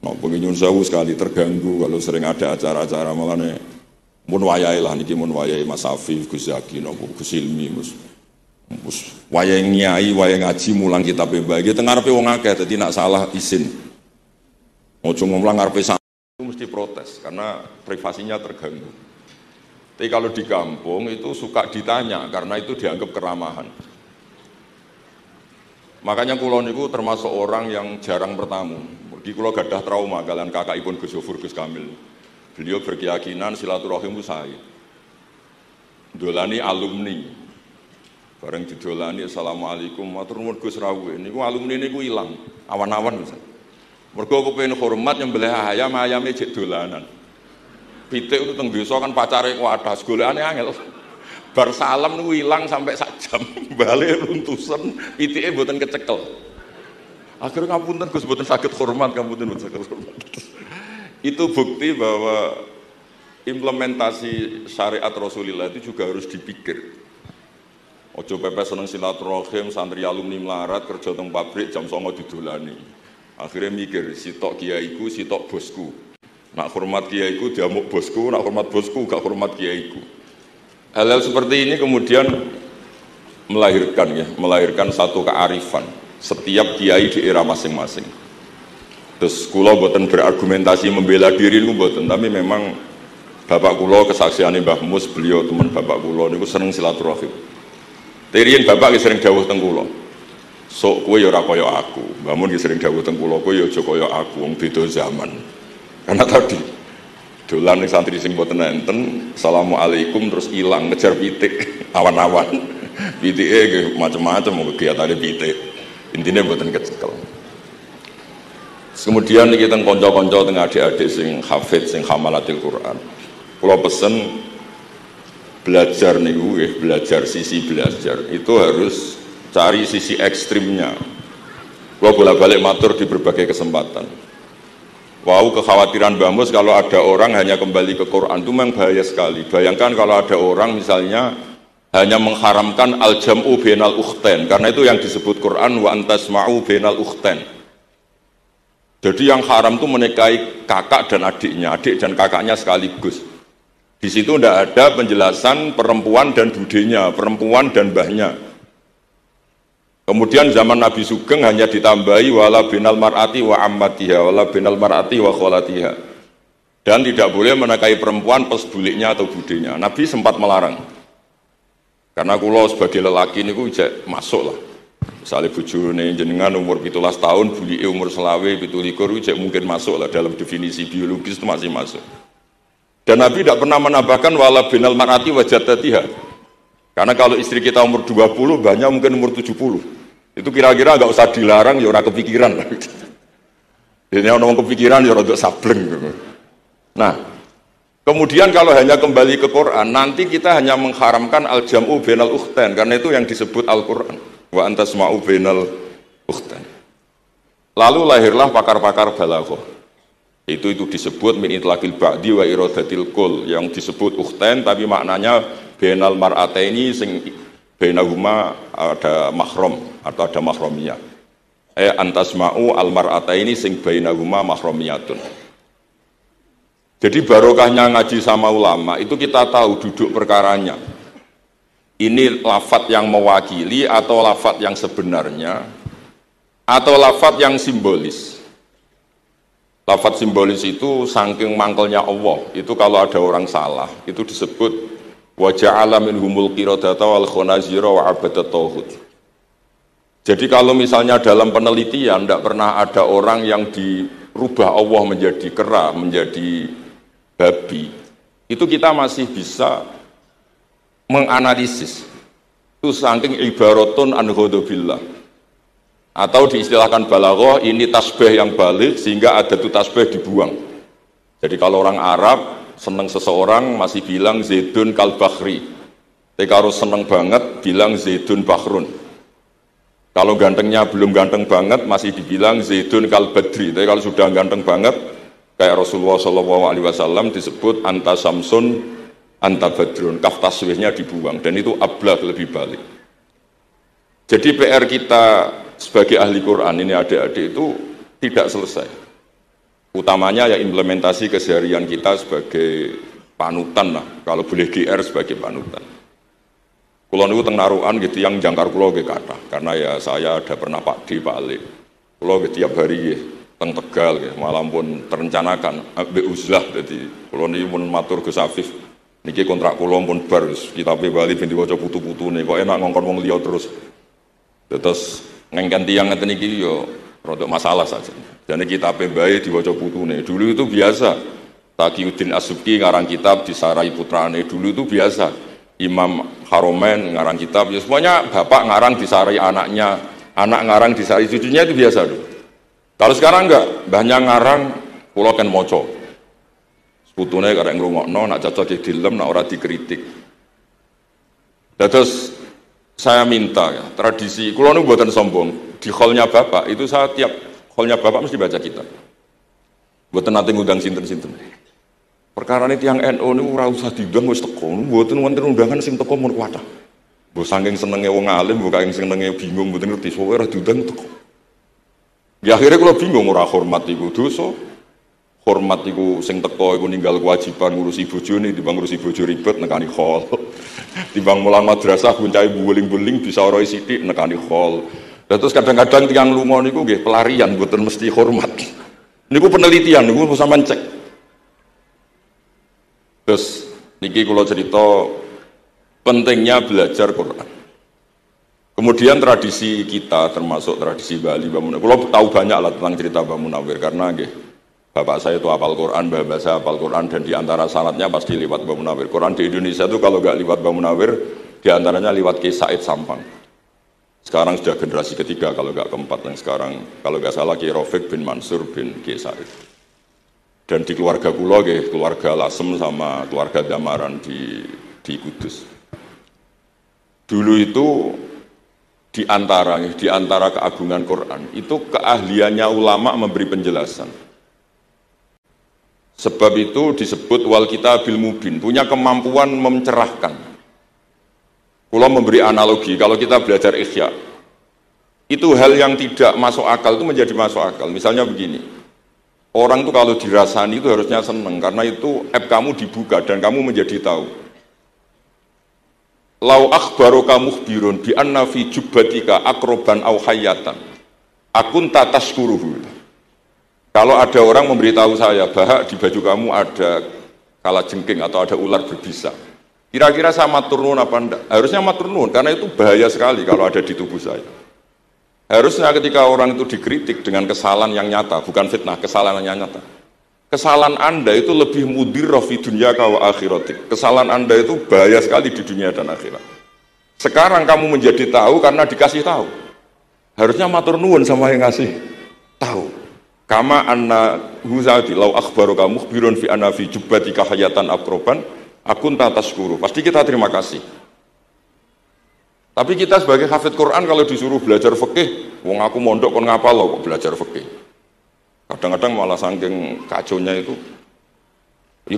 nyun sewu sekali terganggu kalau sering ada acara-acara, makanya mun wayahe lah niki, mun wayahe Mas Afif, Gus Zaki, Gus Ilmi, wayahe nyai, wayahe ngaji mulang kitab mbah iki teng ngarepe wong akeh, dadi nak salah izin. Ojo mulang ngarepe itu mesti protes karena privasinya terganggu. Tapi kalau di kampung itu suka ditanya karena itu dianggap keramahan. Makanya kula niku termasuk orang yang jarang bertamu. Di kula gadah trauma kalian kakakipun Gus Yofur, Gus Kamil. Beliau berkeyakinan silaturahim itu saya. Dolani alumni. Bareng didolani assalamualaikum matur nuwun Gus Rawuh. Niku alumni niku ilang, awan-awan misal. Mergo kepengin hormat nyembelih ayam, ayame jek dolanan. Pitik itu teng desa kan pacare kuwadas, golekane angel. Bar salam niku ilang sampai sak jam. Balik runtusan, pitike mboten kecekel. Akhirnya ngapunten Gus mboten saged hormat, ngapunten mboten saged hormat. Itu bukti bahwa implementasi syariat Rasulullah itu juga harus dipikir. Ojo pepes seneng silaturahim, santri alumni melarat kerja teng pabrik jam 09.00 didolani. Akhirnya mikir, sitok kiaiku, sitok bosku. Nak hormat kiaiku diamuk bosku, nak hormat bosku gak hormat kiaiku. Hal-hal seperti ini kemudian melahirkan satu kearifan setiap kiai di era masing-masing. Terus kula boten berargumentasi membela diri niku boten, tapi memang bapak kula kesaksiane Mbah Mus, beliau teman bapak kula niku seneng silaturahim. Terian bapak sering dawuh teng kula. Sok kowe ya ora kaya aku. Mbah Mun sering dawuh teng kula, kowe ya aja kaya aku, wong beda zaman. Karena tadi dolan ning santri sing boten enten, assalamualaikum terus ilang ngejar pitik awan-awan. Pitike nggih macam-macam kegiatane pitik. Intine boten kecekel. Kemudian niki teng kanca-kanca teng adik-adik sing hafid, sing hamalatil Quran. Kula pesen belajar niku nggih, belajar sisi belajar itu harus cari sisi ekstrimnya. Gua bolak-balik matur di berbagai kesempatan. Wow, kekhawatiran Mbah Mus kalau ada orang hanya kembali ke Quran itu memang bahaya sekali. Bayangkan kalau ada orang misalnya hanya mengharamkan al-jam'u bainal ukhtain, karena itu yang disebut Quran wa antasma'u bainal ukhtain. Jadi yang haram itu menikahi kakak dan adiknya, adik dan kakaknya sekaligus. Di situ tidak ada penjelasan perempuan dan budenya, perempuan dan mbahnya. Kemudian zaman Nabi Sugeng hanya ditambahi wala binal mar'ati wa ammatiha, wala binal mar'ati wa kholatiha. Dan tidak boleh menikahi perempuan pesbuliknya atau budenya. Nabi sempat melarang. Karena kula sebagai lelaki niku jek masuk lah. Misalnya bojone jenengan umur 17 tahun, bulike umur 20, 27 jek mungkin masuk lah dalam definisi biologis itu masih masuk. Dan Nabi tidak pernah menambahkan wala binal mar'ati wa jaddatiha. Karena kalau istri kita umur 20, banyak mungkin umur 70. Itu kira-kira nggak usah dilarang, ya orang kepikiran lah. Ini orang kepikiran ya orang sableng. Nah, kemudian kalau hanya kembali ke Quran, nanti kita hanya mengharamkan al-jam'u bainal ukhtain, karena itu yang disebut Al-Quran. Wa antasma'u bainal ukhtain. Lalu lahirlah pakar-pakar balaghah. Itu disebut min itlaqil ba'di wa iradatil kul, yang disebut ukhtain tapi maknanya bainal mar'ataini sing bainahuma ada mahram atau ada mahramiyah. Antasma'u al mar'ataini sing bainahuma mahramiyatun. Jadi barokahnya ngaji sama ulama itu kita tahu duduk perkaranya. Ini lafadz yang mewakili atau lafadz yang sebenarnya atau lafadz yang simbolis. Lafadz simbolis itu saking mangkelnya Allah. Itu kalau ada orang salah itu disebut wa ja'ala minhumul qiradata wal khanazira wa abadat tauhid. Jadi kalau misalnya dalam penelitian tidak pernah ada orang yang dirubah Allah menjadi kera, menjadi babi, itu kita masih bisa menganalisis. Itu saking ibaratun an ghadabillah. Atau diistilahkan balaghah, ini tasbih yang balik sehingga ada tuh tasbih dibuang. Jadi kalau orang Arab seneng seseorang masih bilang Zaidun kal bakhri. Tapi kalau seneng banget bilang Zaidun bakhrun. Kalau gantengnya belum ganteng banget masih dibilang Zaidun kal badri. Tapi kalau sudah ganteng banget Kayak Rasulullah SAW disebut anta samsun, anta badrun, kaf taswihnya dibuang, dan itu ablah lebih balik. Jadi PR kita sebagai ahli Quran ini adik-adik itu tidak selesai. Utamanya ya implementasi keseharian kita sebagai panutan lah, kalau boleh GR sebagai panutan. Kulo niku teng Narukan gitu yang jangkar kulo nggih kathah, karena ya saya ada pernah Pak D, Pak Ali. Kulo tiap hari nggih teng Tegal nggih, malah pun terencanakan ambek uzlah, dadi kulo niki mun matur Gus Afif. Niki kontrak kulo pun bar kitabe Bali ben diwaca putu-putune, kok enak ngongkon wong liya terus. Terus ngengken tiyang ngeten iki yo rodok masalah saja. Jadi kitabe bae diwaca putune. Dulu itu biasa. Taqiyuddin As-Subki ngarang kitab disarai putrane. Dulu itu biasa. Imam Haromen ngarang kitab, ya semuanya bapak ngarang disarai anaknya, anak ngarang disarai cucunya, itu biasa dulu. Kalau sekarang enggak, mbahnya ngarang kula kan maca. Putune karek ngrungokno, nak cocok dilem, nak ora dikritik. Terus saya minta ya, tradisi kula niku mboten sombong, di hallnya bapak itu saya tiap hallnya bapak mesti baca kitab. Mboten nate ngundang sinten-sinten. Perkara ini tiang NU ini ora usah diundang wis teko, mboten wonten undangan sing teko mun kuatah. Mbok saking senenge wong alim, mbok saking senenge bingung mboten ngerti sowe ora diundang teko. Ya akhirnya kalau bingung ora hormat iku dosa. Hormat iku sing teko iku ninggal kewajiban ngurusi bojone, timbang ngurusi bojo ribet nekani hall. Timbang mulang madrasah buncai buling-buling bisa ora sithik nekani hall. Lah terus kadang-kadang tiang lunga niku nggih pelarian mboten mesti hormat. Niku penelitian niku sampean cek. Terus niki kula cerita pentingnya belajar Quran. Kemudian tradisi kita termasuk tradisi Bali Mbah Munawir. Kula tahu banyak lah tentang cerita Mbah Munawir karena nggih bapak saya itu hafal Quran, mbah saya hafal Quran, dan diantara sanadnya pasti lewat Mbah Munawir. Quran di Indonesia itu kalau nggak lewat Mbah Munawir, diantaranya lewat Ki Said Sampang. Sekarang sudah generasi ketiga kalau nggak keempat yang sekarang, kalau nggak salah Ki Rafiq bin Mansur bin Ki Said. Dan di keluarga kula nggih, keluarga Lasem sama keluarga Damaran di Kudus. Dulu itu di antara keagungan Quran itu keahliannya ulama memberi penjelasan. Sebab itu disebut wal kitabil mubin, punya kemampuan mencerahkan. Kula memberi analogi, kalau kita belajar Ihya, itu hal yang tidak masuk akal itu menjadi masuk akal. Misalnya begini. Orang itu kalau dirasani itu harusnya senang karena itu aib kamu dibuka dan kamu menjadi tahu. Lau akhbaroka mukhbirun bi anna fi jubbatika akroban au hayatan akun tataskuruhu. Kalau ada orang memberitahu saya bahwa di baju kamu ada kalajengking atau ada ular berbisa, kira-kira saya matur nuwun apa enggak? Harusnya matur nuwun karena itu bahaya sekali kalau ada di tubuh saya. Harusnya ketika orang itu dikritik dengan kesalahan yang nyata, bukan fitnah, kesalahan yang nyata. Kesalahan Anda itu lebih mudirrah fi dunya wa akhiratik. Kesalahan Anda itu bahaya sekali di dunia dan akhirat. Sekarang kamu menjadi tahu karena dikasih tahu. Harusnya matur nuwun sama yang ngasih tahu. Kama anna huzati law akhbaruka mukhbirun fi anna fi jubbatika hayatan akroban akun tataskuru. Pasti kita terima kasih. Tapi kita sebagai hafid Quran kalau disuruh belajar fikih, wong aku mondok kon ngapal kok belajar fikih. Kadang-kadang malah saking kaconya itu,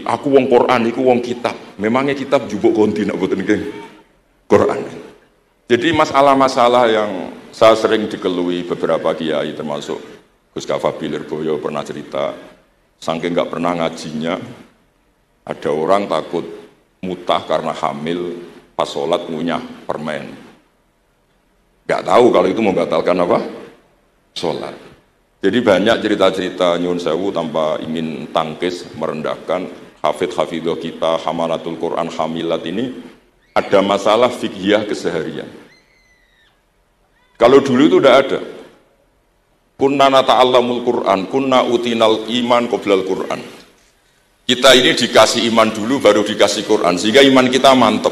aku wong Quran, aku wong kitab. Memangnya kitab jubuk konti nak boten Quran. Jadi masalah-masalah yang saya sering dikelui beberapa kiai termasuk Gus Kafabi Lirboyo pernah cerita, saking nggak pernah ngajinya, ada orang takut mutah karena hamil pas sholat ngunyah permen. Nggak tahu kalau itu membatalkan apa? Sholat. Jadi banyak cerita-cerita nyun sewu tanpa ingin tangkis, merendahkan hafid-hafidah kita, hamalatul Quran, hamilat ini ada masalah fiqhiyah keseharian. Kalau dulu itu udah ada. Kunna nata'allamul Quran, kunna utinal iman qoblal Quran. Kita ini dikasih iman dulu baru dikasih Quran, sehingga iman kita mantap.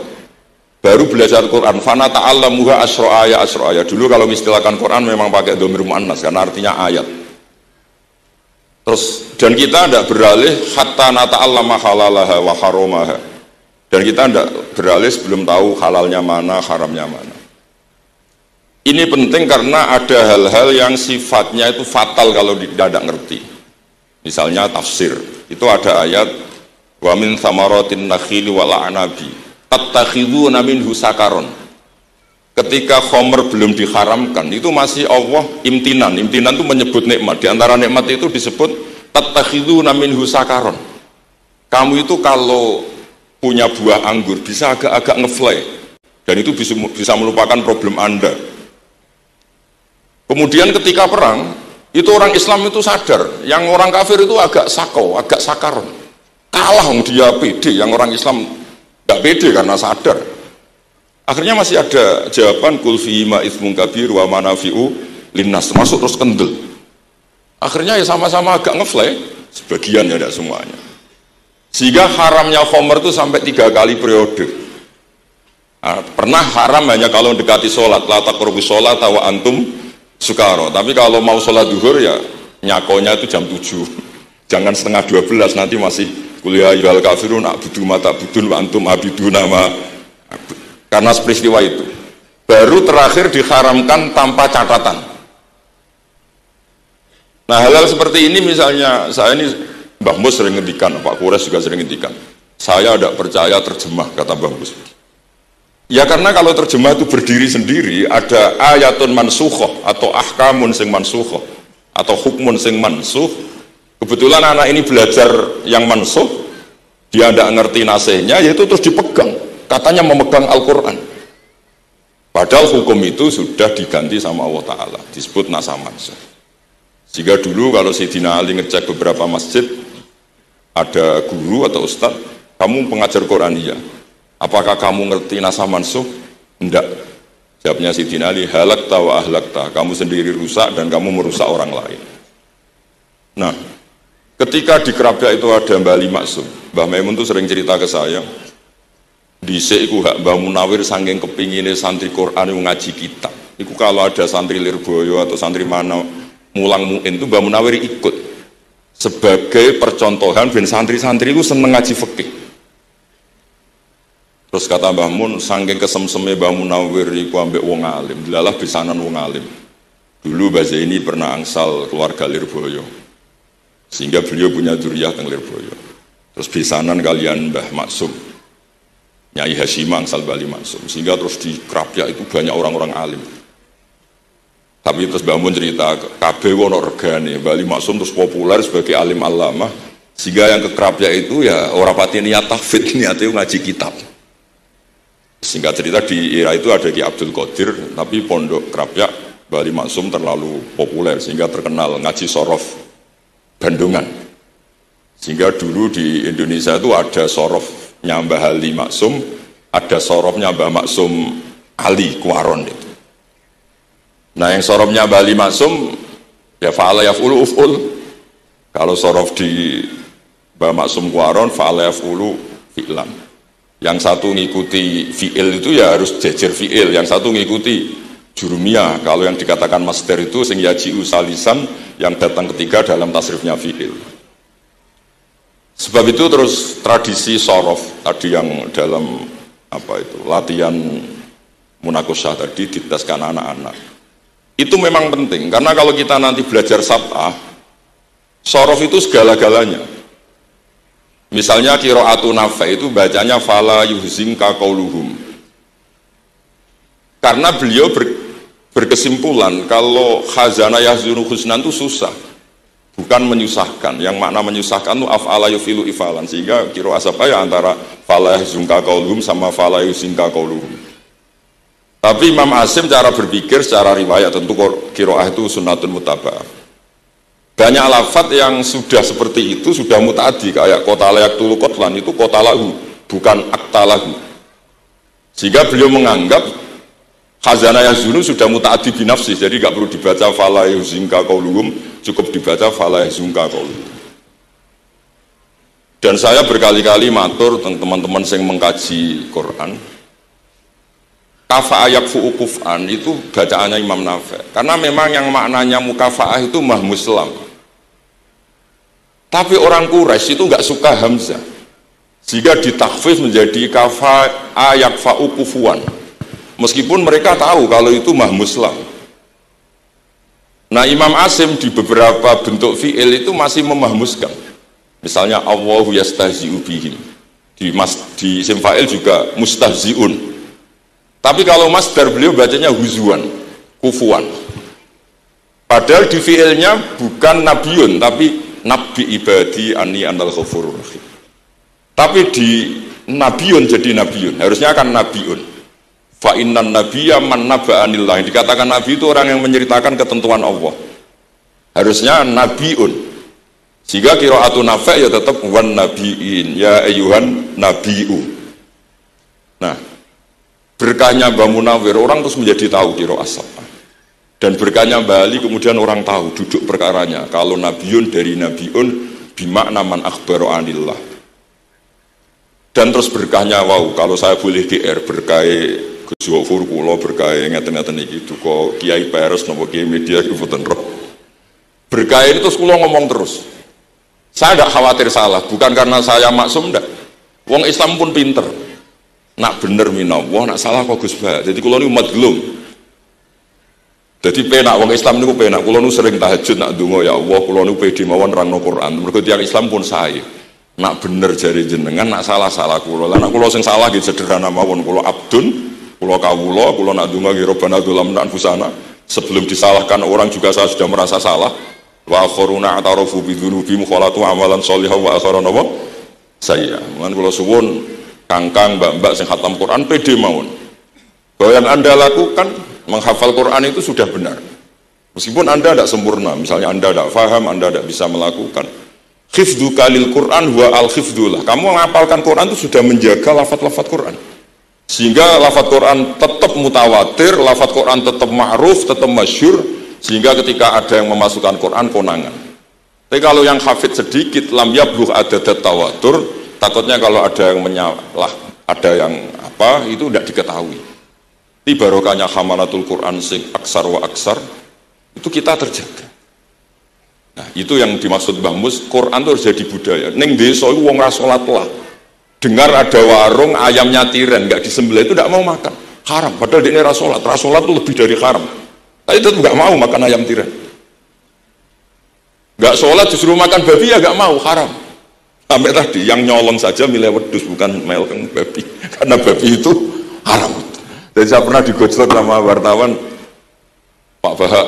Baru belajar Quran, fana ta'allamuha asro'aya. Dulu kalau mengistilahkan Quran memang pakai dhamir muannas karena artinya ayat. Terus dan kita tidak beralih hatta nata'allama halalaha wa haromaha. Dan kita tidak beralih sebelum tahu halalnya mana, haramnya mana. Ini penting karena ada hal-hal yang sifatnya itu fatal kalau tidak ngerti. Misalnya tafsir, itu ada ayat wa min thamaratin nakhili wal a'nabi tattakhiduna minhu sakaron. Ketika khamr belum diharamkan, itu masih Allah imtinan. Imtinan itu menyebut nikmat. Di antara nikmat itu disebut tattakhiduna minhu sakaron. Kamu itu kalau punya buah anggur bisa agak-agak ngefly, dan itu bisa melupakan problem Anda. Kemudian ketika perang, itu orang Islam itu sadar, yang orang kafir itu agak sakau, agak sakaron. Kalah dia pede, yang orang Islam tidak pede karena sadar. Akhirnya masih ada jawaban kul fihi ma itsmun kabir wa manafi'u linnas, masuk terus kendel. Akhirnya ya sama-sama agak ngefly, sebagian ya tidak semuanya. Sehingga haramnya khamr itu sampai 3 kali periode. Pernah haram hanya kalau mendekati sholat, la taqrabu sholat wa antum sukaro. Tapi kalau mau sholat duhur ya nyakonya itu jam 7, jangan setengah 12, nanti masih kuliah ayyuhal kafirun a'budu ma ta'budun wa antum abiduna ma. Karena peristiwa itu baru terakhir diharamkan tanpa catatan. Nah, hal-hal seperti ini misalnya, saya ini Mbah Mus sering ngendikan, Pak Kures juga sering ngendikan, saya tidak percaya terjemah, kata Mbah Mus. Ya karena kalau terjemah itu berdiri sendiri, ada ayatun mansukhoh atau ahkamun sing mansukhoh atau hukmun sing mansuh. Kebetulan anak ini belajar yang mansuh, dia tidak ngerti nasihnya, yaitu terus dipegang, katanya memegang Al-Quran. Padahal hukum itu sudah diganti sama Allah Ta'ala, disebut nasah mansuh. Sehingga dulu kalau Sayyidina Ali ngecek beberapa masjid, ada guru atau ustadz, kamu pengajar Quran? Iya. Apakah kamu ngerti nasah mansuh? Enggak. Jawabnya Sayyidina Ali, halakta wa ahlakta, kamu sendiri rusak dan kamu merusak orang lain. Nah, ketika di Kerapia itu ada Mbah Ali Maksum, Mbah Maimun itu sering cerita ke saya, dhisik iku hak Mbah Munawir saking kepingine santri Quran yang ngaji kitab. Iku kalau ada santri Lirboyo atau santri mana mulang muin itu Mbah Munawir ikut sebagai percontohan ben santri-santri itu seneng ngaji fikih. Terus kata Mbah Mun, saking kesemseme Mbah Munawir iku ambek wong alim, dilalah pisanan wong alim. Dulu Mbah Zaini pernah angsal keluarga Lirboyo, sehingga beliau punya dzurriyyah teng Lirboyo. Terus pisanan kalian Mbah Maksum, Nyai Hasyimah angsal Bali Maksum, sehingga terus di Krapia itu banyak orang-orang alim. Tapi terus Mbah Mun cerita, kabeh ono regane, Bali Maksum terus populer sebagai alim allamah, sehingga yang ke Krapia itu ya ora pati niat tahfidz, niate ngaji kitab. Singkat cerita di era itu ada Ki Abdul Qadir, tapi pondok Krapia Bali Maksum terlalu populer sehingga terkenal ngaji sorof Bandungan. Sehingga dulu di Indonesia itu ada sorofnya Mbah Ali Maksum, ada sorofnya Mbah Maksum Ali Kuaron itu. Nah yang sorofnya Mbah Ali Maksum ya fa'ala yaf'ulu uf'ul. Kalau sorof di Mbah Maksum Kuaron fa'ala yaf'ulu fi'lan. Yang satu ngikuti fi'il itu ya harus jejer fi'il, yang satu ngikuti jurumiyah. Kalau yang dikatakan master itu sing yaji'u salisan, yang datang ketiga dalam tasrifnya fi'il. Sebab itu terus tradisi sorof tadi yang dalam apa itu latihan munakosyah tadi diteskan anak-anak itu memang penting, karena kalau kita nanti belajar sab'ah, sorof itu segala-galanya. Misalnya qiraatun Nafi' itu bacanya fala yuhzinka qauluhum, karena beliau berkesimpulan kalau khazana yahzunu husnan itu susah, bukan menyusahkan. Yang makna menyusahkan itu af'ala yufilu ifalan, sehingga qiraat apa ya antara fala yuhzinka qauluhum sama fala yuhzinka qauluhum. Tapi Imam Asim cara berpikir secara riwayat, tentu qiraat itu sunnatun mutaba'ah. Banyak lafadz yang sudah seperti itu, sudah mutaaddi, kayak kota layak tulu kotlan itu kota lahu, bukan akta lahu. Sehingga beliau menganggap khazana yazunu sudah mutaaddi binafsi, jadi gak perlu dibaca fala yuhzinka qauluhum, cukup dibaca fala yuhzinka qauluhum. Dan saya berkali-kali matur teman-teman yang mengkaji Quran, kafa'ah yakfu'u kuf'an itu bacaannya Imam Nafi', karena memang yang maknanya mukafa'ah itu mah muslam. Tapi orang Quraisy itu nggak suka hamzah, sehingga ditakhfif menjadi kafa'ah yakfa'u kufuan, meskipun mereka tahu kalau itu mah muslam. Nah Imam Asim di beberapa bentuk fi'il itu masih memahmuskan. Misalnya Allahu yastahzi'u bihim. Di isim fa'il juga mustahzi'un. Tapi kalau masdar beliau bacanya huzuan, kufuan. Padahal di fi'ilnya bukan nabiyun, tapi nabi ibadi ani anal ghafurur rahim. Tapi di nabiyun jadi nabiyun, harusnya akan nabiun. Fa innan nabiyya man naba'anillah. Dikatakan nabi itu orang yang menceritakan ketentuan Allah. Harusnya nabiun. Sehingga qiraatun Nafi' ya tetap wan nabiin, ya ayyuhan nabiu. Nah, berkahnya Mbah Munawir orang terus menjadi tahu qiraat Sab'ah. Dan berkahnya Mbah Ali kemudian orang tahu duduk perkaranya. Kalau nabiun dari nabiun bimakna man akhbaro anillah. Dan terus berkahnya wow, kalau saya boleh GR berkah Gus Wafur kula berkah ngeten-ngeten iki duka Kiai Peres napa Kiai media iki boten roh. Berkah ini terus kula ngomong terus. Saya tidak khawatir salah, bukan karena saya maksum ndak. Wong Islam pun pinter. Nak bener minallah, nak salah kok Gus Bah. Jadi kula niku madlum. Jadi penak wong Islam niku penak. Kula niku sering tahajud nak donga ya Allah, kula niku pede mawon nerangno Quran. Mergo tiyang Islam pun sae. Nak bener jari jenengan, nak salah kula. Lah nak kula sing salah nggih sederhana mawon, kula abdun, kula kawula, kula nak donga nggih Rabbana dzalamna anfusana. Sebelum disalahkan orang juga saya sudah merasa salah. Wa akharuna atarafu bi dzunubihim khalatu amalan sholihan wa akharana wa saya. Mun kula suwun kangkang mbak-mbak sing khatam Quran pede mawon. Bahwa yang Anda lakukan menghafal Quran itu sudah benar. Meskipun Anda tidak sempurna, misalnya Anda tidak paham, Anda tidak bisa melakukan. Hifdzuka lil Quran huwa al-hifdzullah. Kamu menghafalkan Quran itu sudah menjaga lafaz-lafaz Quran. Sehingga lafaz Quran tetap mutawatir, lafaz Quran tetap ma'ruf, tetap masyhur, sehingga ketika ada yang memasukkan Quran konangan. Tapi kalau yang hafid sedikit, lam yablugh adadat tawatur, takutnya kalau ada yang menyalah, ada yang apa, itu tidak diketahui. Di barokahnya hamalatul Quran sing aksar wa aksar, itu kita terjaga. Nah, itu yang dimaksud Mbah Mus, Quran itu harus jadi budaya. Ning desa iku wong ra salat lah. Dengar ada warung ayamnya tiren nggak disembelih itu tidak mau makan. Haram, padahal dia ra salat. Ra salat itu lebih dari haram. Tapi itu nggak mau makan ayam tiren. Nggak sholat justru makan babi ya nggak mau, haram. Sampai tadi yang nyolong saja milih wedus bukan melkeng babi, karena babi itu haram. Dan saya pernah digojlok sama wartawan, Pak Bahak,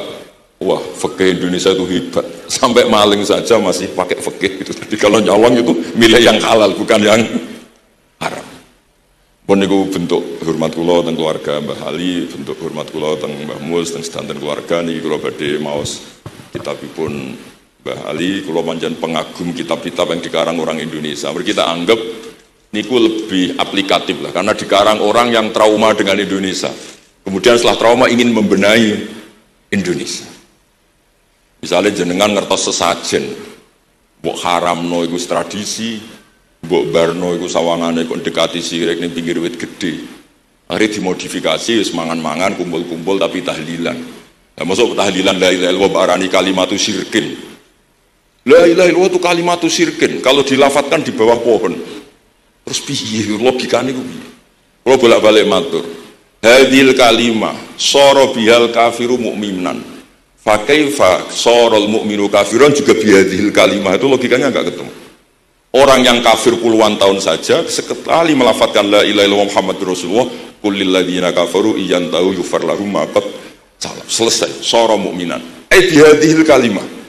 wah fikih Indonesia itu hebat, sampai maling saja masih pakai fikih gitu. Jadi kalau nyolong itu milih yang halal bukan yang haram. Pun itu bentuk hormat kula teng keluarga Mbah Ali, bentuk hormat kula teng Mbah Mus teng sedanten keluarga niki kula badhe maos kitabipun Mbah Ali, kula pancen pengagum kitab-kitab yang dikarang orang Indonesia. Kita anggap niku lebih aplikatif lah, karena dikarang orang yang trauma dengan Indonesia. Kemudian setelah trauma ingin membenahi Indonesia. Misalnya jenengan ngertos sesajen, mbok haramno iku tradisi, mbok barno iku sawangane kok dekati sirik ning pinggir wit gede. Akhirnya dimodifikasi, semangan-mangan, kumpul-kumpul tapi tahlilan. Nah, masuk tahlilan la ilaha illallah barani kalimatu syirkin. La ilaha illallah itu kalimatu syirkin. Kalau dilafatkan di bawah pohon. Terus piye logikane ku piye? Kalau bolak-balik matur. Hadil kalimah sara bihal kafiru mu'minan. Fa kaifa sarul mu'minu kafiran juga bihadil kalimah, itu logikanya enggak ketemu. Orang yang kafir puluhan tahun saja sekali melafatkan la ilaha illallah Muhammadur Rasulullah, qul lil ladzina kafaru iyantahu yufar lahum ma qad salam. Selesai, sara mu'minan. Bihadil kalimah.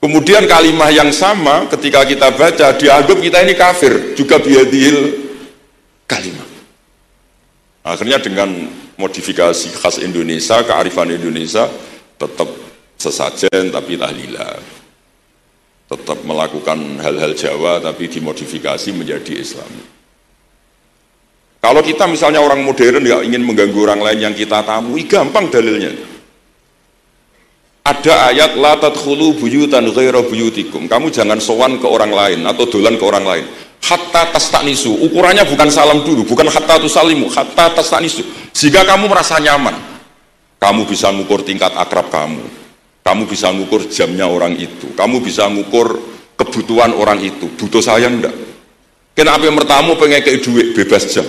Kemudian kalimah yang sama ketika kita baca dianggap kita ini kafir juga bihadil kalimah. Akhirnya dengan modifikasi khas Indonesia, kearifan Indonesia, tetap sesajen tapi tahlilan, tetap melakukan hal-hal Jawa tapi dimodifikasi menjadi Islami. Kalau kita misalnya orang modern ya ingin mengganggu orang lain yang kita tamui, gampang dalilnya. Ada ayat la tadkhulu buyutan ghaira buyutikum. Kamu jangan sowan ke orang lain atau dolan ke orang lain. Hatta tastanisu. Ukurannya bukan salam dulu, bukan hatta tusalimu, hatta tastanisu. Jika kamu merasa nyaman, kamu bisa mengukur tingkat akrab kamu. Kamu bisa mengukur jamnya orang itu. Kamu bisa mengukur kebutuhan orang itu. Butuh saya enggak? Kenapa mertamu pengen kayak duit bebas jam?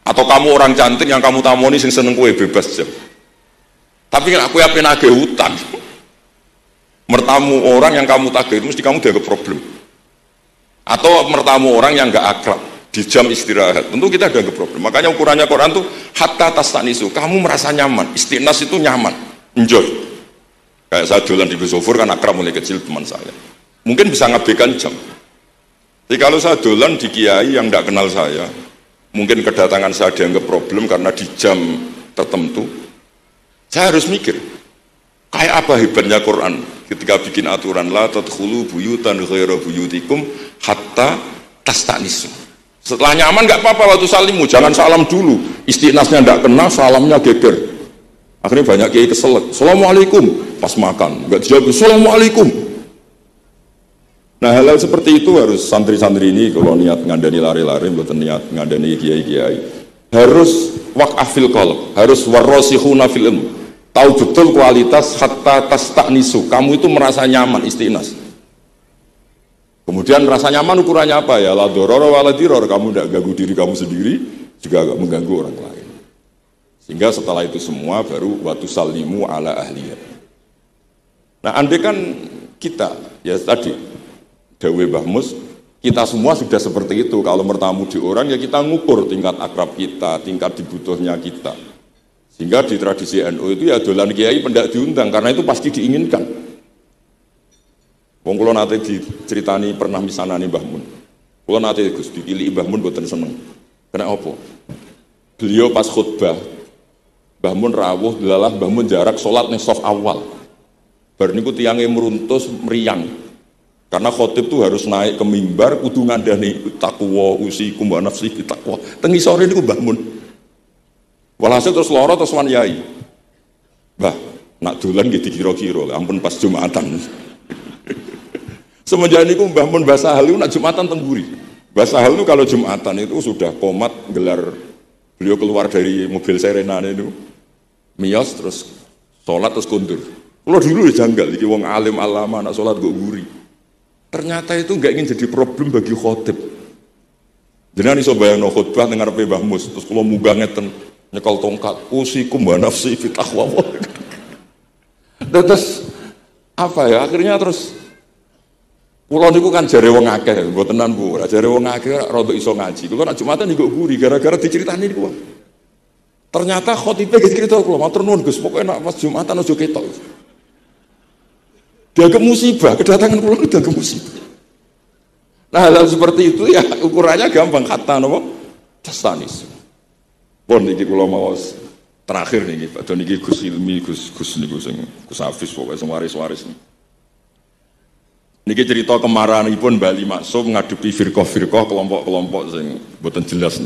Atau kamu orang cantik yang kamu tamoni sing seneng kue bebas jam? Tapi aku apa nagih utang. Mertamu orang yang kamu tagih itu mesti kamu dianggap problem. Atau mertamu orang yang enggak akrab di jam istirahat, tentu kita dianggap problem. Makanya ukurannya Quran tuh hatta tastanisu, kamu merasa nyaman. Istinas itu nyaman, enjoy. Kayak saya dolan di Besofur kan akrab mulai kecil teman saya. Mungkin bisa ngabaikan jam. Jadi kalau saya dolan di kiai yang enggak kenal saya, mungkin kedatangan saya dianggap problem karena di jam tertentu. Saya harus mikir, kayak apa hebatnya Quran ketika bikin aturan la tadkhulu buyutan ghaira buyutikum hatta tastanisu. Setelah nyaman nggak apa-apa waktu salimu, jangan salam dulu. Istinasnya nggak kena, salamnya geger. Akhirnya banyak kiai kesel. Assalamualaikum pas makan, nggak dijawab. Assalamualaikum. Nah hal-hal seperti itu harus santri-santri ini kalau niat ngandani lari-lari, bukan niat ngandani kiai-kiai, harus waqafil qalb, harus warrasikhuna fil ilm. Tahu betul kualitas hatta tastanisu. Kamu itu merasa nyaman istinas. Kemudian rasa nyaman ukurannya apa ya? La dororo wala diror. Kamu tidak ganggu diri kamu sendiri, juga gak mengganggu orang lain. Sehingga setelah itu semua baru watu salimu ala ahliyah. Nah andai kan kita, ya tadi Dawe Mbah Mus, kita semua sudah seperti itu. Kalau bertamu di orang ya kita ngukur tingkat akrab kita, tingkat dibutuhnya kita. Sehingga di tradisi NU itu ya dolan kiai pendak diundang karena itu pasti diinginkan. Wong kula nate diceritani pernah misanani Mbah Mun. Kula nate Gus dipilih Mbah Mun mboten seneng. Kena apa? Beliau pas khutbah Mbah Mun rawuh delalah Mbah Mun jarak salat ning saf awal. Bar niku tiyange meruntus mriyang. Karena khotib tuh harus naik ke mimbar kudu ngandani takwa usikum wa nafsi takwa. Teng isore niku Mbah Mun. Walhasil terus loro terus wan yai. Mbah, nak dolan nggih dikira-kira, ampun pas Jumatan. Semenjak niku Mbah Mun Mbah Sahal itu nak Jumatan teng mburi. Mbah Sahal itu kalau Jumatan itu sudah komat gelar, beliau keluar dari mobil Serenane itu. Miyos terus sholat terus kundur. Kalau dulu ya janggal iki wong alim alama nak sholat kok mburi. Ternyata itu enggak ingin jadi problem bagi khotib. Jenengan iso bayangno khutbah teng ngarepe Mbah Mus terus kula munggah ngeten nyekel tongkat usikum wa nafsi fi taqwa. Terus apa ya akhirnya terus kula niku kan jare wong akeh mboten tenan Bu jare wong akeh rada iso ngaji kula nak Jumatan niku guri gara-gara diceritani niku ternyata khotibe cerita kula matur nuwun Gus pokoke nak pas Jumatan aja ketok dianggap musibah kedatangan kula dianggap musibah. Nah hal seperti itu ya ukurannya gampang kata napa tastanis. Pun niki kula maos terakhir niki Pak Don niki Gus Ilmi Gus niku sing Gus Hafiz pokoke sing waris-waris. Niki cerita kemarahanipun Bali Maksum ngadepi firqah-firqah kelompok-kelompok sing mboten jelas.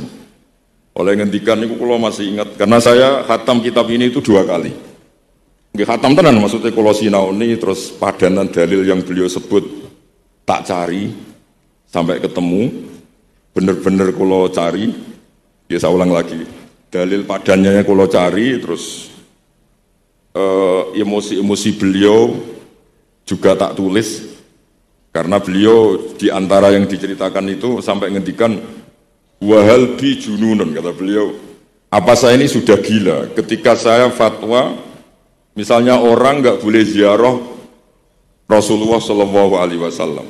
Oleh ngendikan niku kula masih ingat karena saya khatam kitab ini itu 2 kali. Nggih khatam tenan maksudnya kula sinaoni terus padanan dalil yang beliau sebut tak cari sampai ketemu bener-bener kula cari. Ya saya ulang lagi. Dalil padannya kalau cari terus emosi-emosi beliau juga tak tulis karena beliau di antara yang diceritakan itu sampai ngendikan wahal bi jununun kata beliau apa saya ini sudah gila ketika saya fatwa misalnya orang nggak boleh ziarah Rasulullah Shallallahu Alaihi Wasallam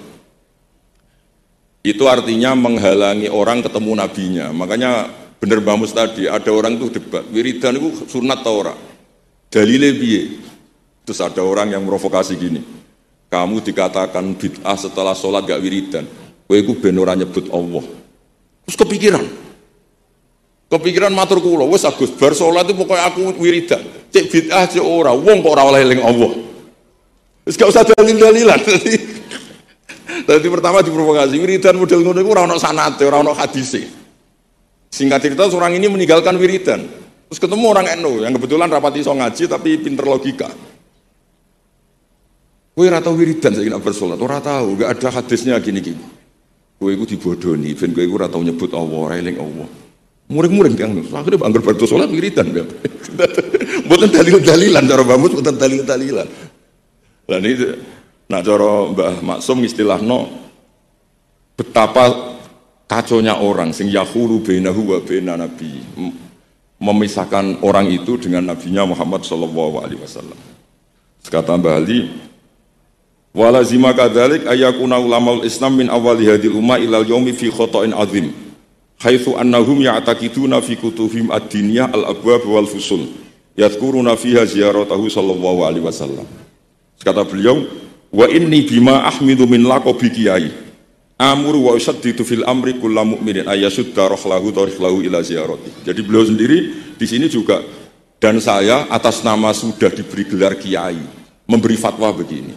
itu artinya menghalangi orang ketemu nabinya makanya bener Mbah Mus tadi, ada orang tuh debat, wiridan itu sunat atau ora? Dalile piye? Terus ada orang yang provokasi gini, kamu dikatakan bid'ah setelah sholat gak wiridan, kowe iku ben ora nyebut Allah. Terus kepikiran matur kula, wis Agus bar sholat itu pokoknya aku wiridan, cek bid'ah cek ora, wong kok ora oleh eling Allah. Wis gak usah dalil-dalilan. Tadi pertama diprovokasi, wiridan model ngono iku ora ono sanate, ora ono hadise. Singkat cerita seorang ini meninggalkan wiridan terus ketemu orang NU yang kebetulan rapat iso ngaji tapi pinter logika kowe ora tau wiridan saiki nek bersolat ora tau enggak ada hadisnya gini-gini kowe iku dibodoni ben kowe iku ora tau nyebut Allah ora eling Allah muring-muring yang akhirnya anggar bar salat wiridan mboten dalil-dalilan cara bamus mboten dalil-dalilan lah ini nah cara Mbah Maksum istilahno betapa kaconya orang sing yahulu bainahu wa baina nabi memisahkan orang itu dengan nabinya Muhammad sallallahu alaihi wasallam. Kata Mbah Ali, walazima kadzalik ayakuna ulamaul Islam min awwali hadil ummah ilal yaumi fi khata'in azim. Haitsu annahum ya'taqiduna fi kutubihim ad-diniyah al-abwab wal fusul. Yadhkuruna fiha ziyaratahu sallallahu alaihi wasallam. Kata beliau, wa inni bima ahmidu min laqabi kiai. Amuru wa usaddidu fil amri kullu mu'minin ayyasudda rahlahu tarihlahu ila ziyarati. Jadi beliau sendiri di sini juga, dan saya atas nama sudah diberi gelar kiai memberi fatwa begini.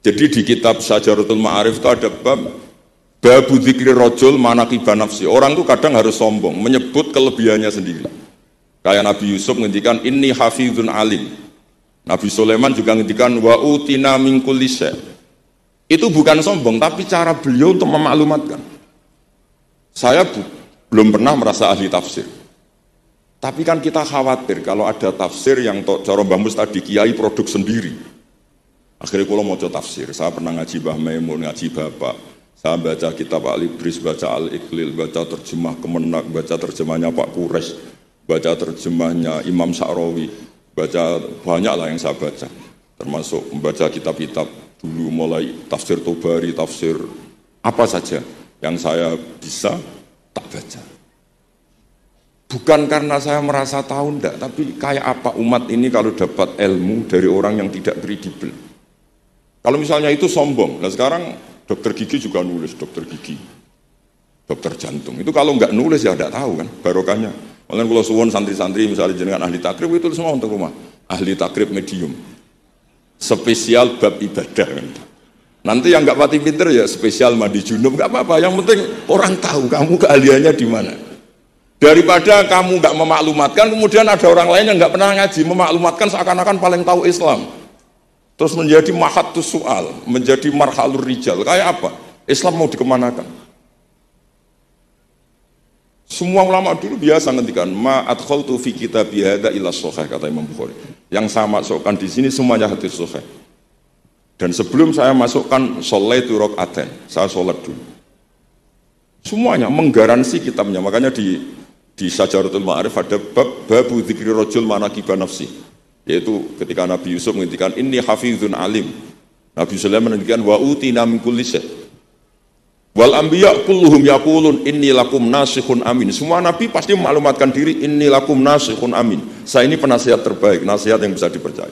Jadi di kitab Syajaratul Ma'arif itu ada babu dzikri rajul manaqiba nafsi. Orang itu kadang harus sombong menyebut kelebihannya sendiri. Kayak Nabi Yusuf ngendikan inni hafizun alim. Nabi Sulaiman juga ngendikan wa utina min kulli syai'. Itu bukan sombong, tapi cara beliau untuk memaklumatkan. Saya belum pernah merasa ahli tafsir. Tapi kan kita khawatir kalau ada tafsir yang cara Mbah Mus tadi kiai produk sendiri. Akhirnya kalau mau tafsir, saya pernah ngaji Mbah Maimun, ngaji Bapak. Saya baca kitab Al-Ibris, baca Al-Iqlil, baca terjemah Kemenak, baca terjemahnya Pak Quraisy, baca terjemahnya Imam Sa'rawi, baca banyak lah yang saya baca. Termasuk membaca kitab-kitab dulu mulai tafsir Tobari, tafsir apa saja yang saya bisa tak baca. Bukan karena saya merasa tahu enggak, tapi kayak apa umat ini kalau dapat ilmu dari orang yang tidak kredibel. Kalau misalnya itu sombong, nah sekarang dokter gigi juga nulis, dokter gigi, dokter jantung, itu kalau enggak nulis ya enggak tahu kan barokahnya. Malah kalau suwon santri-santri misalnya jenengan ahli takrib itu semua untuk rumah, ahli takrib medium. Spesial bab ibadah. Nanti yang nggak pati pinter ya spesial mandi junub, nggak apa-apa. Yang penting orang tahu kamu keahliannya di mana. Daripada kamu nggak memaklumatkan, kemudian ada orang lain yang nggak pernah ngaji memaklumatkan seakan-akan paling tahu Islam. Terus menjadi mahatus soal, menjadi marhalur rijal. Kayak apa? Islam mau dikemanakan? Semua ulama dulu biasa ngendikan ma adkhaltu fi kitabi hadza illa shahih, kata Imam Bukhari. Yang saya masukkan di sini semuanya hadis sahih. Dan sebelum saya masukkan sholaitu rakaatain, saya sholat dulu. Semuanya menggaransi kitabnya. Makanya di Syajaratul Ma'arif ada babu dzikri rajul manaqiba nafsi. Yaitu ketika Nabi Yusuf ngendikan inni hafizun alim. Nabi Sulaiman ngendikan wa utina min kulli syai'. Wal anbiya kulluhum yaqulun inni lakum nasikhun amin. Semua nabi pasti memaklumatkan diri inni lakum nasikhun amin. Saya ini penasihat terbaik, nasihat yang bisa dipercaya.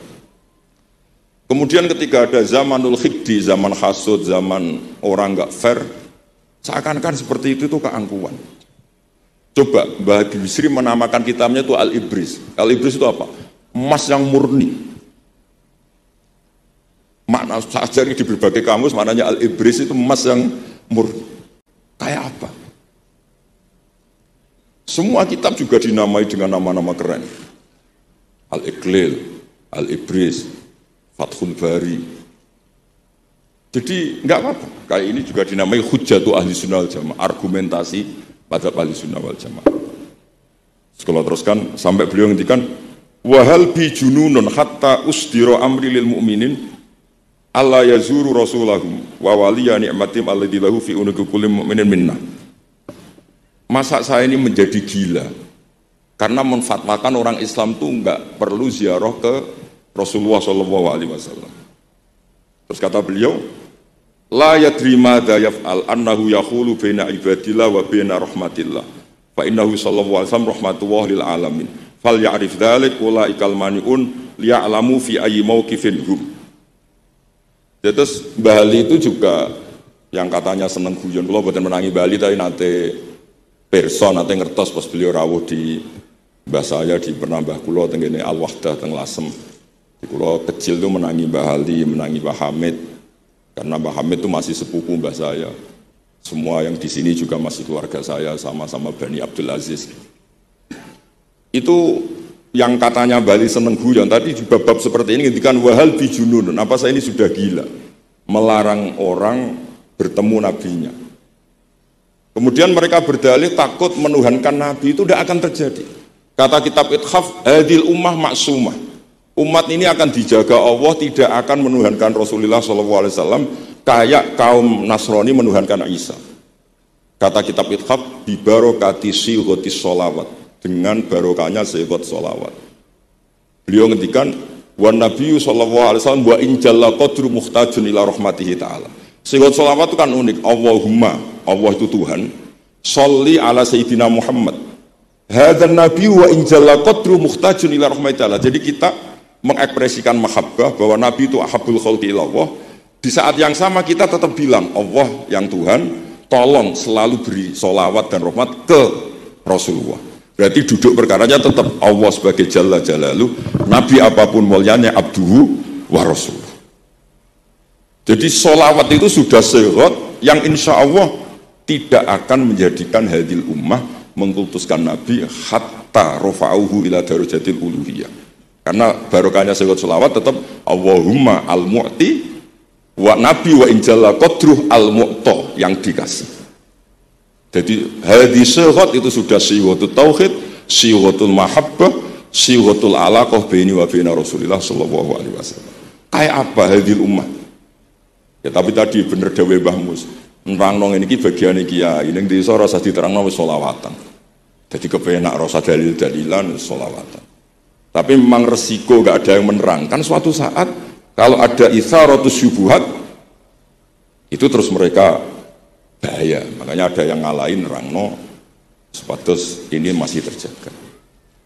Kemudian ketika ada zamanul khiddi, zaman hasud, zaman orang enggak fair, seakan-akan seperti itu keangkuhan. Coba Mbah Bisri menamakan kitabnya itu Al-Ibris. Al-Ibris itu apa? Emas yang murni. Makna saya cari di berbagai kamus, maknanya Al-Ibris itu emas yang murni. Kayak apa? Semua kitab juga dinamai dengan nama-nama keren. Al-Iqlil, Al-Ibris, Fathul Bari. Jadi enggak apa-apa. Kayak ini juga dinamai Hujjatu Ahli Sunnah wal Jamaah, argumentasi pada Ahli Sunnah wal Jamaah. Sekolah teruskan sampai beliau ngendikan wahal bi jununun hatta usdira amri lil mu'minin Allah yazuru rasulahum wa waliya ni'matim alladzi lahu fi unuqi kulli mu'minin minna. Masa saya ini menjadi gila karena menfatwakan orang Islam itu enggak perlu ziarah ke Rasulullah sallallahu alaihi wasallam. Terus kata beliau, la yadri madza yaf'al annahu yaqulu baina ibadillah wa baina rahmatillah. Fa innahu sallallahu alaihi wasallam rahmatullah lil alamin. Fal ya'rif dzalik ulaikal mani'un liya'lamu fi ayyi mauqifin hum. Terus Bali itu juga yang katanya seneng guyon, kalau buatan menangi Bali tapi nanti person, nanti ngertos pas beliau rawuh di mbah saya di penambah kulo tenggene Al-Wahdah teng Lasem. Di kulo kecil itu menangi Mbah Ali, menangi Mbah Hamid, karena Mbah Hamid itu masih sepupu mbah saya. Semua yang di sini juga masih keluarga saya, sama-sama Bani Abdul Aziz. Itu yang katanya Bali seneng guyon tadi juga bab seperti ini ngendikan wahal bijunun, apa saya ini sudah gila melarang orang bertemu nabinya. Kemudian mereka berdalih takut menuhankan nabi, itu tidak akan terjadi. Kata kitab Ithaf, hadil ummah maksumah, umat ini akan dijaga Allah, tidak akan menuhankan Rasulullah SAW kayak kaum Nasrani menuhankan Isa. Kata kitab Ithaf, bibarokati silhotis sholawat, dengan barokahnya sehingga sholawat. Beliau ngendikan wa nabiyyu sallallahu alaihi wasallam wa in jalla qadru muhtajun ila rahmatihi ta'ala. Sehingga sholawat itu kan unik. Allahumma, Allah itu Tuhan, sholli ala sayyidina Muhammad. Hadzal nabiyyu wa in jalla qadru muhtajun ila rahmatihi ta'ala. Jadi kita mengekspresikan mahabbah bahwa Nabi itu ahabbul khalqi ilallah. Di saat yang sama kita tetap bilang Allah yang Tuhan, tolong selalu beri sholawat dan rahmat ke Rasulullah. Berarti duduk perkaranya tetap Allah sebagai Jalla Jalaluh, Nabi apapun mulianya abduhu wa rasuluh. Jadi sholawat itu sudah syarat yang insya Allah tidak akan menjadikan hadil ummah mengkultuskan Nabi hatta rofa'uhu ila darajatil uluhiyah. Karena barokahnya syarat sholawat tetap Allahumma al-mu'ti wa nabi wa injalla qadruh al-mu'ta yang dikasih. Jadi hadis syarat itu sudah syiwatul tauhid, syiwatul mahabbah, syiwatul alaqah baini wa baina Rasulillah sallallahu alaihi wasallam. Kayak apa hadil ummah? Ya tapi tadi bener dawe Mbah Mus. Nerangno ngene iki bagiane kiai ning desa rasa diterangno wis selawatan. Jadi kepenak rasa dalil-dalilan selawatan. Tapi memang resiko gak ada yang menerangkan suatu saat kalau ada itsaratus syubuhat itu terus mereka bahaya. Makanya ada yang ngalahin nerangno sepatus ini masih terjaga.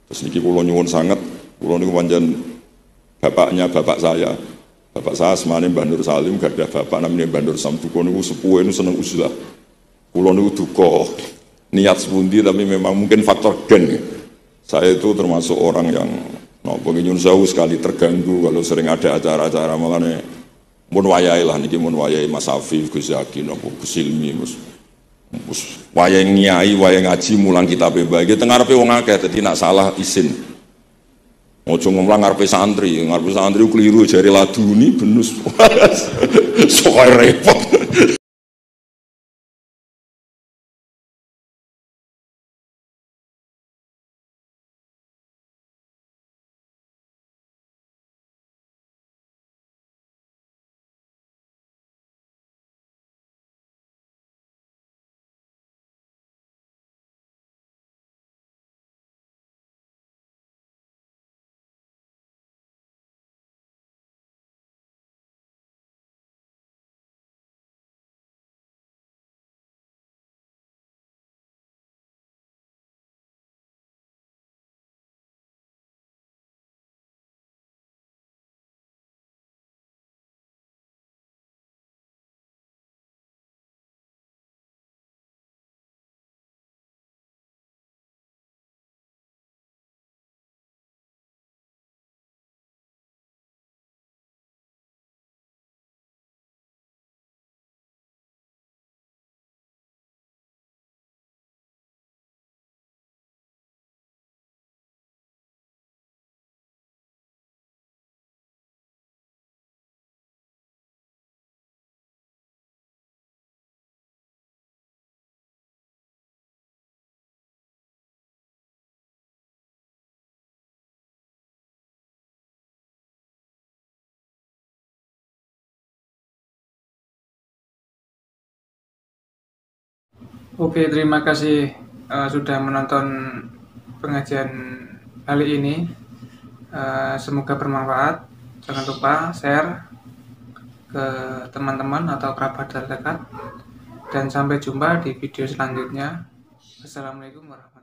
Terus niki kula nyuwun sangat, kula niku pancen bapaknya bapak saya. Bapak saya semane Mbah Nur Salim gak ada bapak namanya Mbah Nur Samduko niku sepuhe niku seneng uzlah. Kula niku duka niat sepundi tapi memang mungkin faktor gen. Saya itu termasuk orang yang nyun sewu sekali terganggu kalau sering ada acara-acara makanya mun wayahe lah niki mun wayahe Mas Afif, Gus Yakin, Gus Ilmi, wayahe nyai, wayahe ngaji mulang kitabe bae. Teng ngarepe wong akeh dadi nak salah izin. Ojo ngomong ngarepe santri keliru jari laduni benus. Sok repot. Oke, terima kasih sudah menonton pengajian kali ini. Semoga bermanfaat. Jangan lupa share ke teman-teman atau kerabat terdekat. Dan sampai jumpa di video selanjutnya. Assalamualaikum warahmatullahi wabarakatuh.